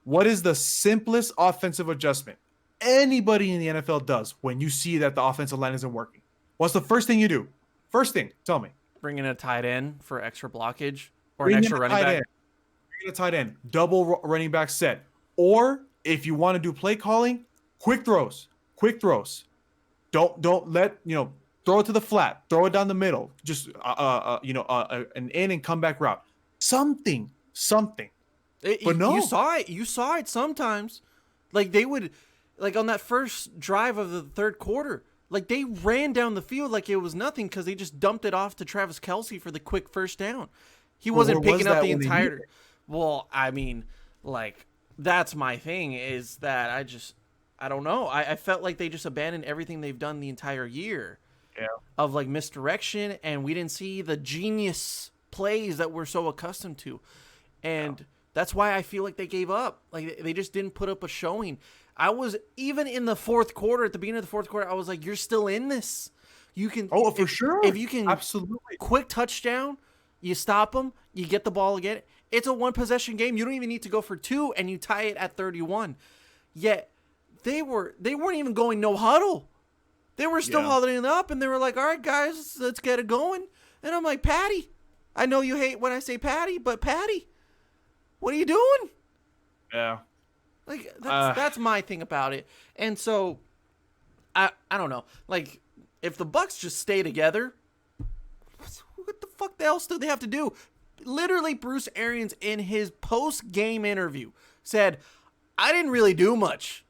what is the simplest offensive adjustment anybody in the NFL does when you see that the offensive line isn't working? What's the first thing you do? First thing, tell me. Bring in a tight end for extra blockage or an extra running back. Bring in a tight end, double running back set. Or if you want to do play calling, quick throws. Don't let throw it to the flat, throw it down the middle, just an in and come back route. Something. But no, you saw it sometimes. Like they would, like on that first drive of the third quarter, like they ran down the field like it was nothing because they just dumped it off to Travis Kelce for the quick first down. He wasn't picking up the entire. Well, I mean, like. That's my thing is that I don't know. I felt like they just abandoned everything they've done the entire year of like misdirection, and we didn't see the genius plays that we're so accustomed to. And That's why I feel like they gave up. Like they just didn't put up a showing. I was even in the fourth quarter, at the beginning of the fourth quarter, I was like, you're still in this. You can for sure. If you can absolutely quick touchdown, you stop them, you get the ball again. It's a one possession game. You don't even need to go for 2 and you tie it at 31. Yet they weren't even going no huddle. They were still huddling it up and they were like, all right, guys, let's get it going. And I'm like, Patty, I know you hate when I say Patty, but Patty, what are you doing? Yeah. Like that's my thing about it. And so I don't know. Like if the Bucs just stay together, what the fuck else do they have to do? Literally Bruce Arians in his post-game interview said, I didn't really do much.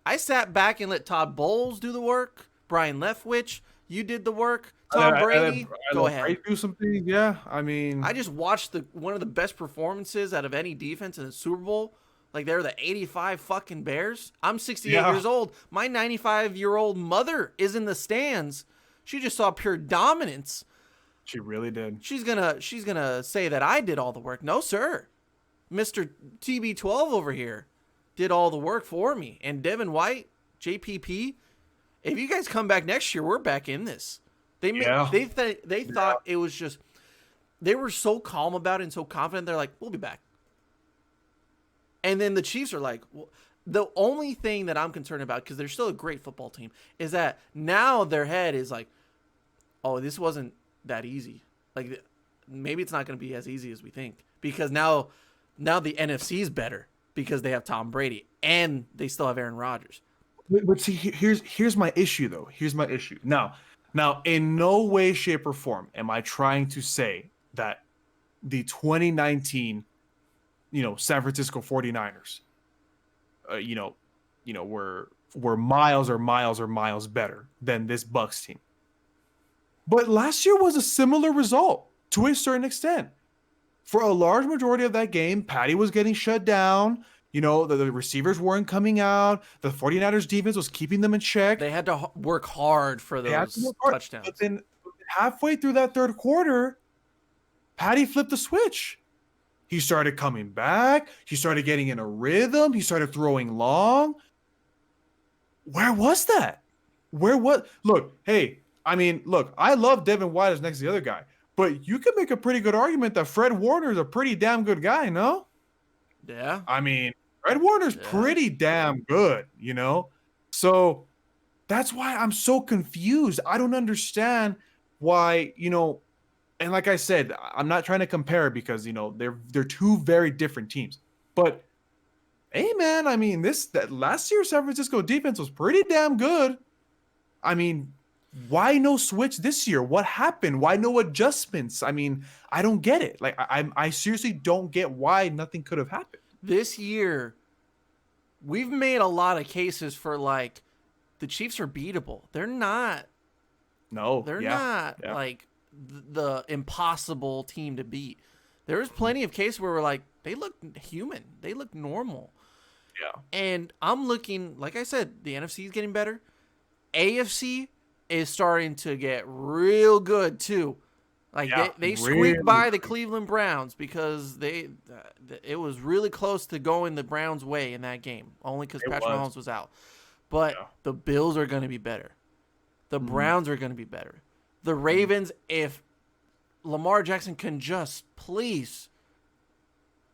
I sat back and let Todd Bowles do the work. Brian Leftwich, you did the work. Tom Brady, go ahead. Brady do something. Yeah, I mean, I just watched one of the best performances out of any defense in the Super Bowl. Like they're the 85 fucking Bears. I'm 68 years old. My 95-year-old mother is in the stands. She just saw pure dominance. She really did. She's gonna say that I did all the work. No, sir. Mr. TB12 over here did all the work for me. And Devin White, JPP, if you guys come back next year, we're back in this. They thought it was just, they were so calm about it and so confident. They're like, we'll be back. And then the Chiefs are like, well, the only thing that I'm concerned about, because they're still a great football team, is that now their head is like, oh, this wasn't that easy. Like maybe it's not going to be as easy as we think, because now the NFC is better because they have Tom Brady and they still have Aaron Rodgers. But see, here's my issue though. Here's my issue. Now, in no way, shape, or form am I trying to say that the 2019, San Francisco 49ers, were miles better than this Bucs team. But last year was a similar result to a certain extent. For a large majority of that game, Patty was getting shut down. The receivers weren't coming out. The 49ers defense was keeping them in check. They had to work hard for those touchdowns. But then halfway through that third quarter, Patty flipped the switch. He started coming back. He started getting in a rhythm. He started throwing long. Where was that? Look, I love Devin White as next to the other guy, but you could make a pretty good argument that Fred Warner is a pretty damn good guy, no? Yeah. I mean, Fred Warner's pretty damn good, So that's why I'm so confused. I don't understand why, and like I said, I'm not trying to compare because, they're two very different teams. But hey, man, I mean, that last year's San Francisco defense was pretty damn good. I mean, why no switch this year? What happened? Why no adjustments? I mean, I don't get it. Like, I seriously don't get why nothing could have happened. This year, we've made a lot of cases for, like, the Chiefs are beatable. They're not. No. They're not, like, the impossible team to beat. There's plenty of cases where we're like, they look human. They look normal. Yeah. And I'm looking, like I said, the NFC is getting better. AFC is starting to get real good too. Like they squeaked by the Cleveland Browns because it was really close to going the Browns' way in that game, only because Patrick Mahomes was out. But the Bills are going to be better. The Browns are going to be better. The Ravens, if Lamar Jackson can just please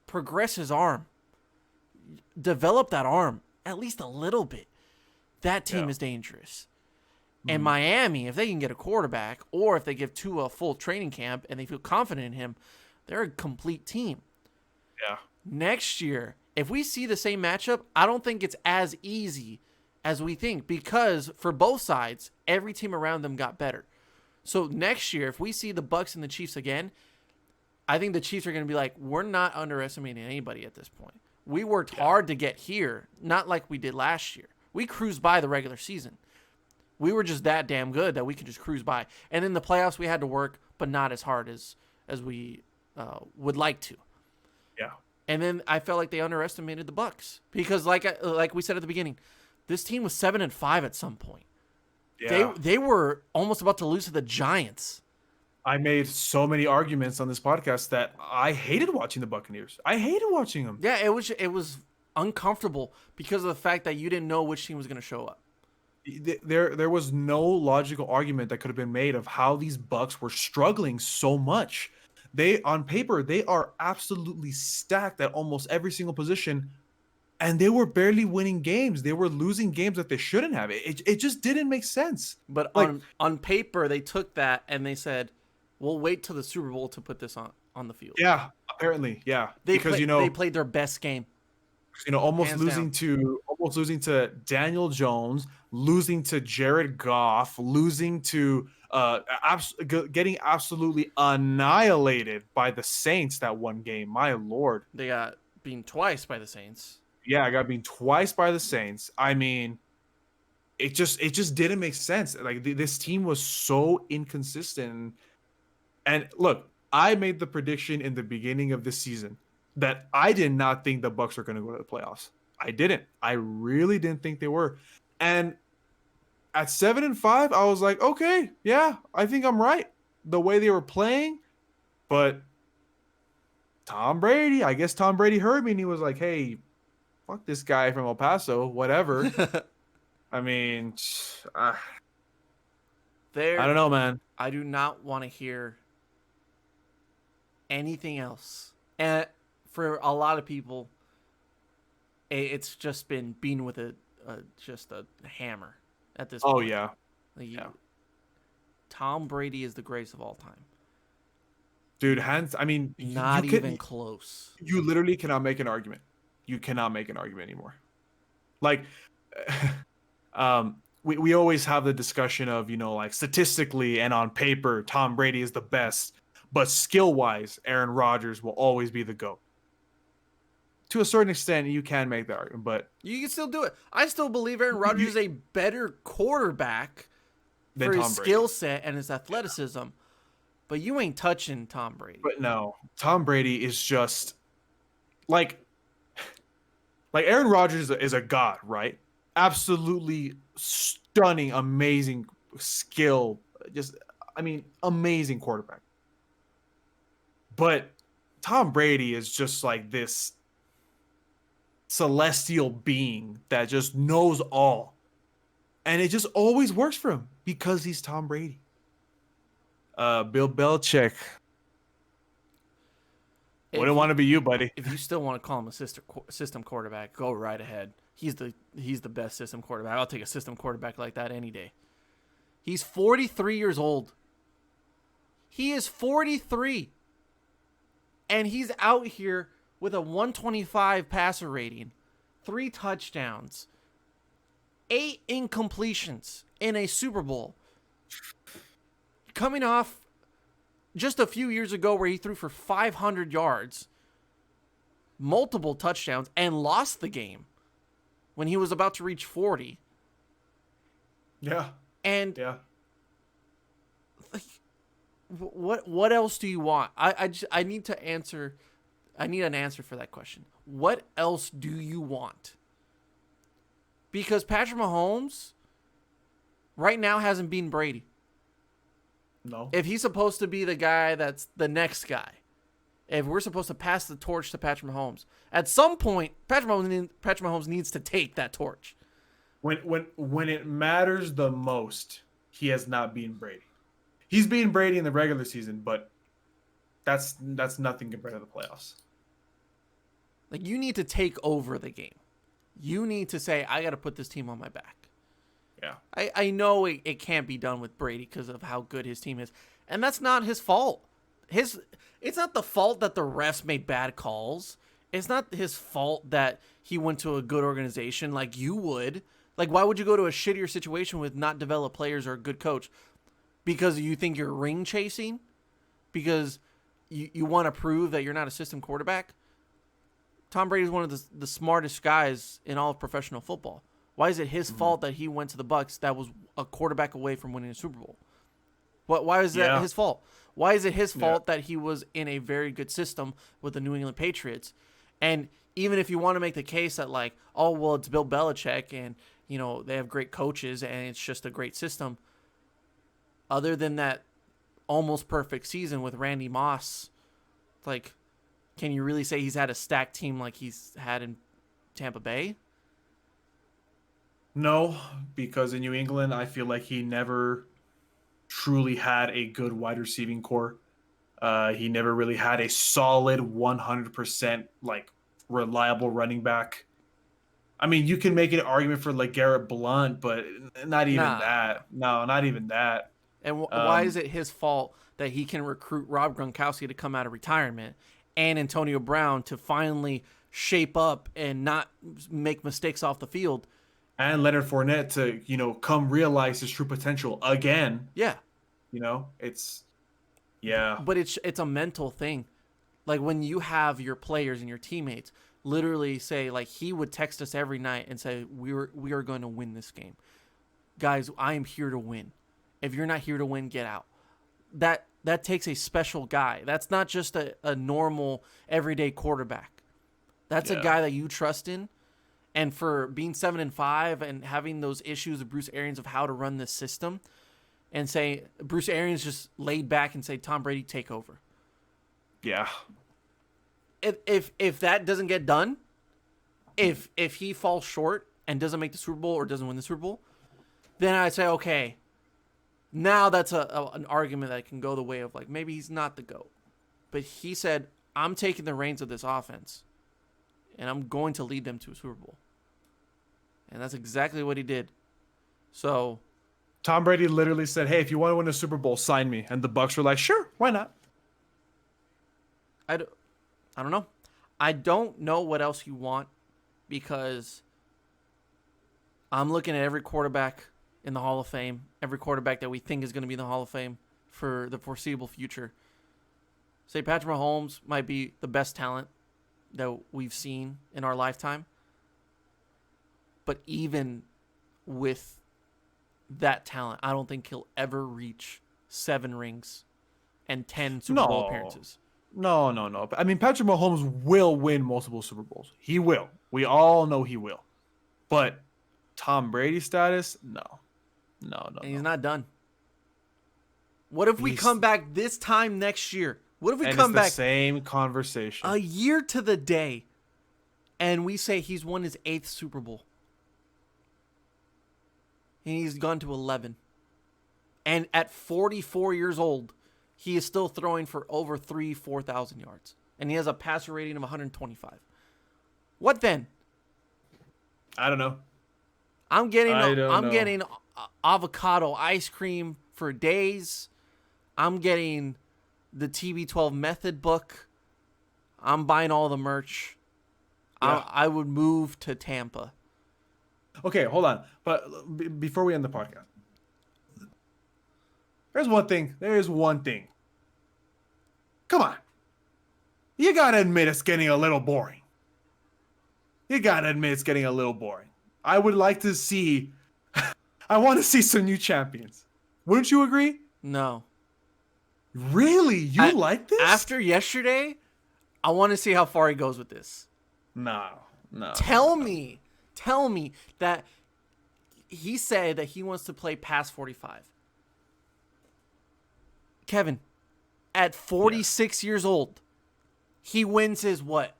progress his arm, develop that arm at least a little bit, that team is dangerous. And Miami, if they can get a quarterback, or if they give Tua a full training camp and they feel confident in him, they're a complete team. Yeah. Next year, if we see the same matchup, I don't think it's as easy as we think, because for both sides, every team around them got better. So next year, if we see the Bucs and the Chiefs again, I think the Chiefs are going to be like, we're not underestimating anybody at this point. We worked hard to get here, not like we did last year. We cruised by the regular season. We were just that damn good that we could just cruise by. And in the playoffs, we had to work, but not as hard as we would like to. Yeah. And then I felt like they underestimated the Bucs because, like we said at the beginning, this team was 7-5 at some point. Yeah. They were almost about to lose to the Giants, I made so many arguments on this podcast that I hated watching the Buccaneers. I hated watching them. Yeah, it was uncomfortable because of the fact that you didn't know which team was going to show up. There was no logical argument that could have been made of how these Bucs were struggling so much. On paper, they are absolutely stacked at almost every single position, and they were barely winning games. They were losing games that they shouldn't have. It just didn't make sense. But Like, on paper, they took that and they said, "We'll wait till the Super Bowl to put this on the field." yeah, apparently, yeah, because they played their best game. almost Hands losing to Daniel Jones, losing to Jared Goff, losing to getting absolutely annihilated by the Saints that one game. My Lord, They got beaten twice by the Saints. yeah, I got beaten twice by the Saints. I mean, it just didn't make sense. Like this team was so inconsistent. And look, I made the prediction in the beginning of this season that I did not think the Bucs were going to go to the playoffs. I didn't. I really didn't think they were. And at 7-5, I was like, okay, yeah, I think I'm right. The way they were playing, but Tom Brady, I guess Tom Brady heard me and he was like, hey, fuck this guy from El Paso, whatever. I mean, I don't know, man. I do not want to hear anything else. And for a lot of people, it's just been beaten with just a hammer at this point. Oh, yeah. Yeah. Tom Brady is the greatest of all time. Dude, I mean, not even close. You literally cannot make an argument. You cannot make an argument anymore. Like, we always have the discussion of, like statistically and on paper, Tom Brady is the best, but skill-wise, Aaron Rodgers will always be the GOAT. To a certain extent, you can make that argument, but you can still do it. I still believe Aaron Rodgers is a better quarterback for his skill set and his athleticism, but you ain't touching Tom Brady. But no, Tom Brady is just like Aaron Rodgers is a god, right? Absolutely stunning, amazing skill. Amazing quarterback. But Tom Brady is just like this celestial being that just knows all. And it just always works for him because he's Tom Brady. Bill Belichick. Wouldn't want to be you, buddy. If you still want to call him a system quarterback, go right ahead. He's the best system quarterback. I'll take a system quarterback like that any day. He's 43 years old. He is 43. And he's out here with a 125 passer rating, 3 touchdowns, 8 incompletions in a Super Bowl. Coming off just a few years ago where he threw for 500 yards, multiple touchdowns, and lost the game when he was about to reach 40. Yeah. And yeah. What else do you want? I need to answer. I need an answer for that question. What else do you want? Because Patrick Mahomes right now hasn't beaten Brady. No. If he's supposed to be the guy that's the next guy, if we're supposed to pass the torch to Patrick Mahomes, at some point Patrick Mahomes needs to take that torch. When it matters the most, he has not beaten Brady. He's beaten Brady in the regular season, but that's nothing compared to the playoffs. Like, you need to take over the game. You need to say, I got to put this team on my back. Yeah. I know it can't be done with Brady because of how good his team is. And that's not his fault. It's not the fault that the refs made bad calls. It's not his fault that he went to a good organization like you would. Like, why would you go to a shittier situation with not developed players or a good coach? Because you think you're ring chasing? Because you want to prove that you're not a system quarterback? Tom Brady is one of the smartest guys in all of professional football. Why is it his fault that he went to the Bucs that was a quarterback away from winning a Super Bowl? Why is that his fault? Why is it his fault that he was in a very good system with the New England Patriots? And even if you want to make the case that, like, oh, well, it's Bill Belichick and, you know, they have great coaches and it's just a great system. Other than that almost perfect season with Randy Moss. Like, can you really say he's had a stacked team like he's had in Tampa Bay? No, because in New England, I feel like he never truly had a good wide receiving core. He never really had a solid 100% like reliable running back. I mean, you can make an argument for like Garrett Blunt, but not even Nah. that. No, not even that. And why is it his fault that he can recruit Rob Gronkowski to come out of retirement and Antonio Brown to finally shape up and not make mistakes off the field? And Leonard Fournette to, come realize his true potential again. Yeah. Yeah. But it's a mental thing. Like when you have your players and your teammates literally say, like, he would text us every night and say, we are going to win this game. Guys, I am here to win. If you're not here to win, get out. That takes a special guy. That's not just a normal everyday quarterback. That's a guy that you trust in. And for being 7-5 and having those issues with Bruce Arians of how to run this system, and say Bruce Arians just laid back and say, Tom Brady, take over. Yeah. If that doesn't get done, if he falls short and doesn't make the Super Bowl or doesn't win the Super Bowl, then I'd say, okay, now that's an argument that can go the way of like maybe he's not the GOAT. But he said, I'm taking the reins of this offense and I'm going to lead them to a Super Bowl. And that's exactly what he did. So Tom Brady literally said, hey, if you want to win a Super Bowl, sign me. And the Bucs were like, sure, why not? I don't know. I don't know what else you want because I'm looking at every quarterback in the Hall of Fame, every quarterback that we think is going to be in the Hall of Fame for the foreseeable future. Say Patrick Mahomes might be the best talent that we've seen in our lifetime. But even with that talent, I don't think he'll ever reach 7 rings and 10 Super Bowl appearances. No. I mean, Patrick Mahomes will win multiple Super Bowls. He will. We all know he will. But Tom Brady status? No. And he's not done. What if we come back this time next year? What if we come back? The same conversation. A year to the day, and we say he's won his 8th Super Bowl. And he's gone to 11. And at 44 years old, he is still throwing for over 4,000 yards. And he has a passer rating of 125. What then? I don't know. I'm getting avocado ice cream for days. I'm getting the TB12 method book. I'm buying all the merch. Yeah. I would move to Tampa. Okay, hold on. But before we end the podcast, there's one thing. Come on. You got to admit it's getting a little boring. I would like to see... I want to see some new champions. Wouldn't you agree? No. Really? You like this? After yesterday, I want to see how far he goes with this. No. Tell me that he said that he wants to play past 45. Kevin, at 46 years old, he wins his what?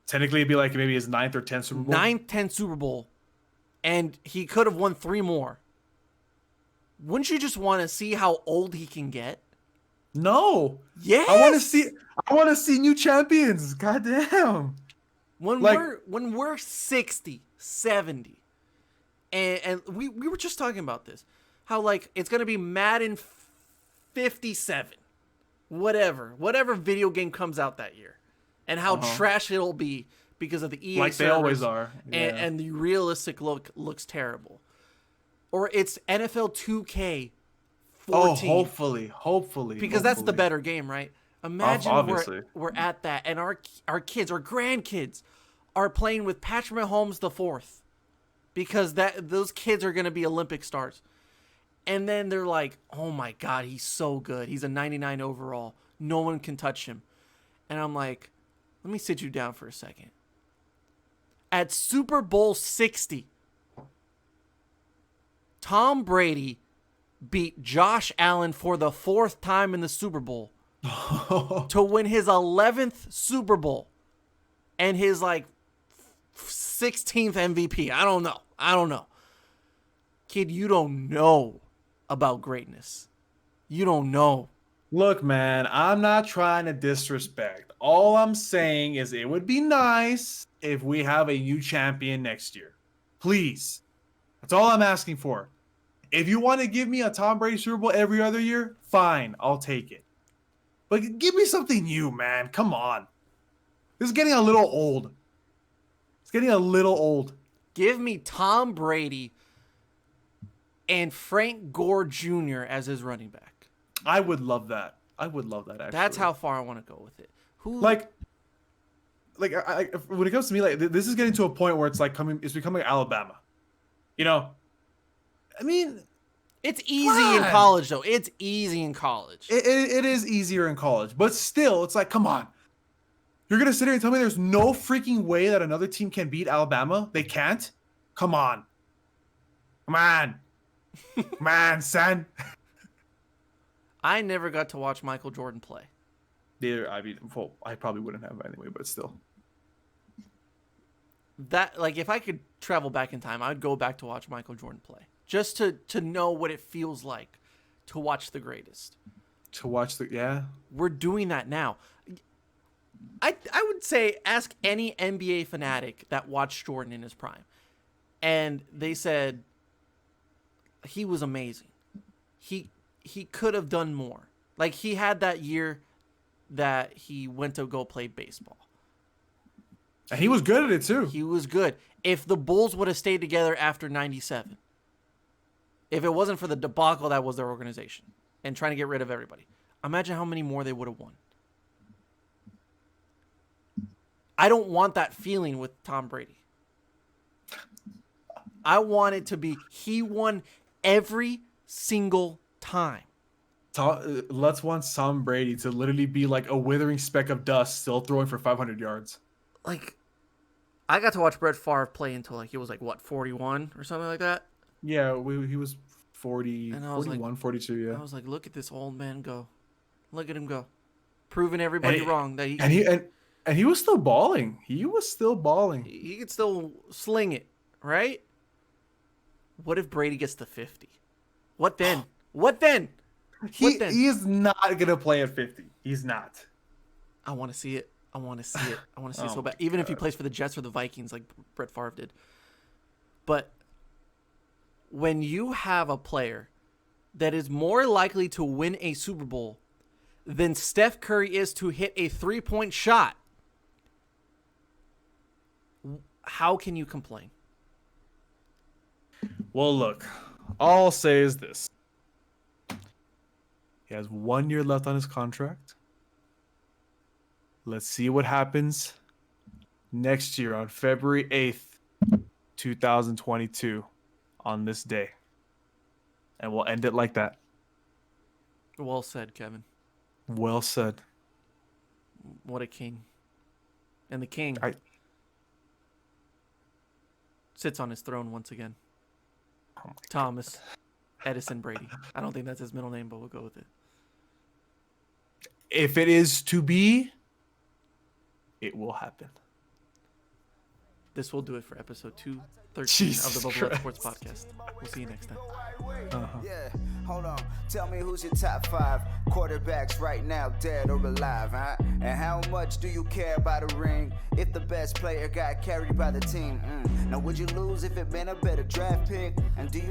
Technically, it'd be like maybe his 9th or 10th Super Bowl. 10th Super Bowl. And he could have won 3 more. Wouldn't you just want to see how old he can get? No. Yes. I want to see new champions. Goddamn. When we're 60, 70, and we were just talking about this, how like it's gonna be Madden 57, whatever video game comes out that year, and how trash it'll be because of the EA like they always are, and the realistic looks terrible, or it's NFL 2K 14. Oh, hopefully, because that's the better game, right? Imagine we're at that, and our kids, our grandkids, are playing with Patrick Mahomes the 4th, because those kids are going to be Olympic stars, and then they're like, "Oh my God, he's so good! He's a 99 overall. No one can touch him." And I'm like, "Let me sit you down for a second." At Super Bowl 60, Tom Brady beat Josh Allen for the 4th time in the Super Bowl to win his 11th Super Bowl and his 16th MVP. I don't know. Kid, you don't know about greatness. You don't know. Look, man, I'm not trying to disrespect. All I'm saying is it would be nice if we have a new champion next year. Please. That's all I'm asking for. If you want to give me a Tom Brady Super Bowl every other year, fine, I'll take it. But give me something new, man. Come on. This is getting a little old. It's getting a little old. Give me Tom Brady and Frank Gore Jr. as his running back. I would love that. Actually. That's how far I want to go with it. I when it comes to me, this is getting to a point where it's becoming Alabama. I mean, it's easy in college, though. It's easy in college. It is easier in college, but still, it's like, come on. You're gonna sit here and tell me there's no freaking way that another team can beat Alabama? They can't? Come on, son. I never got to watch Michael Jordan play. I probably wouldn't have anyway, but still. If I could travel back in time, I'd go back to watch Michael Jordan play. Just to know what it feels like to watch the greatest. We're doing that now. I would say ask any NBA fanatic that watched Jordan in his prime. And they said he was amazing. He could have done more. He had that year that he went to go play baseball. And he was good at it too. He was good. If the Bulls would have stayed together after 97, if it wasn't for the debacle that was their organization and trying to get rid of everybody, imagine how many more they would have won. I don't want that feeling with Tom Brady. I want it to be he won every single time. Let's want Tom Brady to literally be like a withering speck of dust still throwing for 500 yards. I got to watch Brett Favre play until he was 41 or something like that. Yeah, he was 40, and I was 41, 42, yeah. I was like, look at this old man go. Look at him go. Proving everybody wrong. That And he was still balling. He could still sling it, right? What if Brady gets to 50? What then? He is not going to play at 50. He's not. I want to see it. I want to see it so bad. Even if he plays for the Jets or the Vikings like Brett Favre did. But when you have a player that is more likely to win a Super Bowl than Steph Curry is to hit a 3-point shot, how can you complain? Well, look, all I'll say is this. He has 1 year left on his contract. Let's see what happens next year on February 8th, 2022, on this day. And we'll end it like that. Well said, Kevin. Well said. What a king. And the king sits on his throne once again. Thomas Edison Brady. I don't think that's his middle name, but we'll go with it. If it is to be, it will happen. This will do it for episode 213 of the Bubble Up Sports Podcast. We'll see you next time. Yeah, hold on. Tell me who's your top 5 quarterbacks right now, dead or alive, huh? And how much do you care about a ring if the best player got carried by the team? Now, would you lose if it been a better draft pick? And do you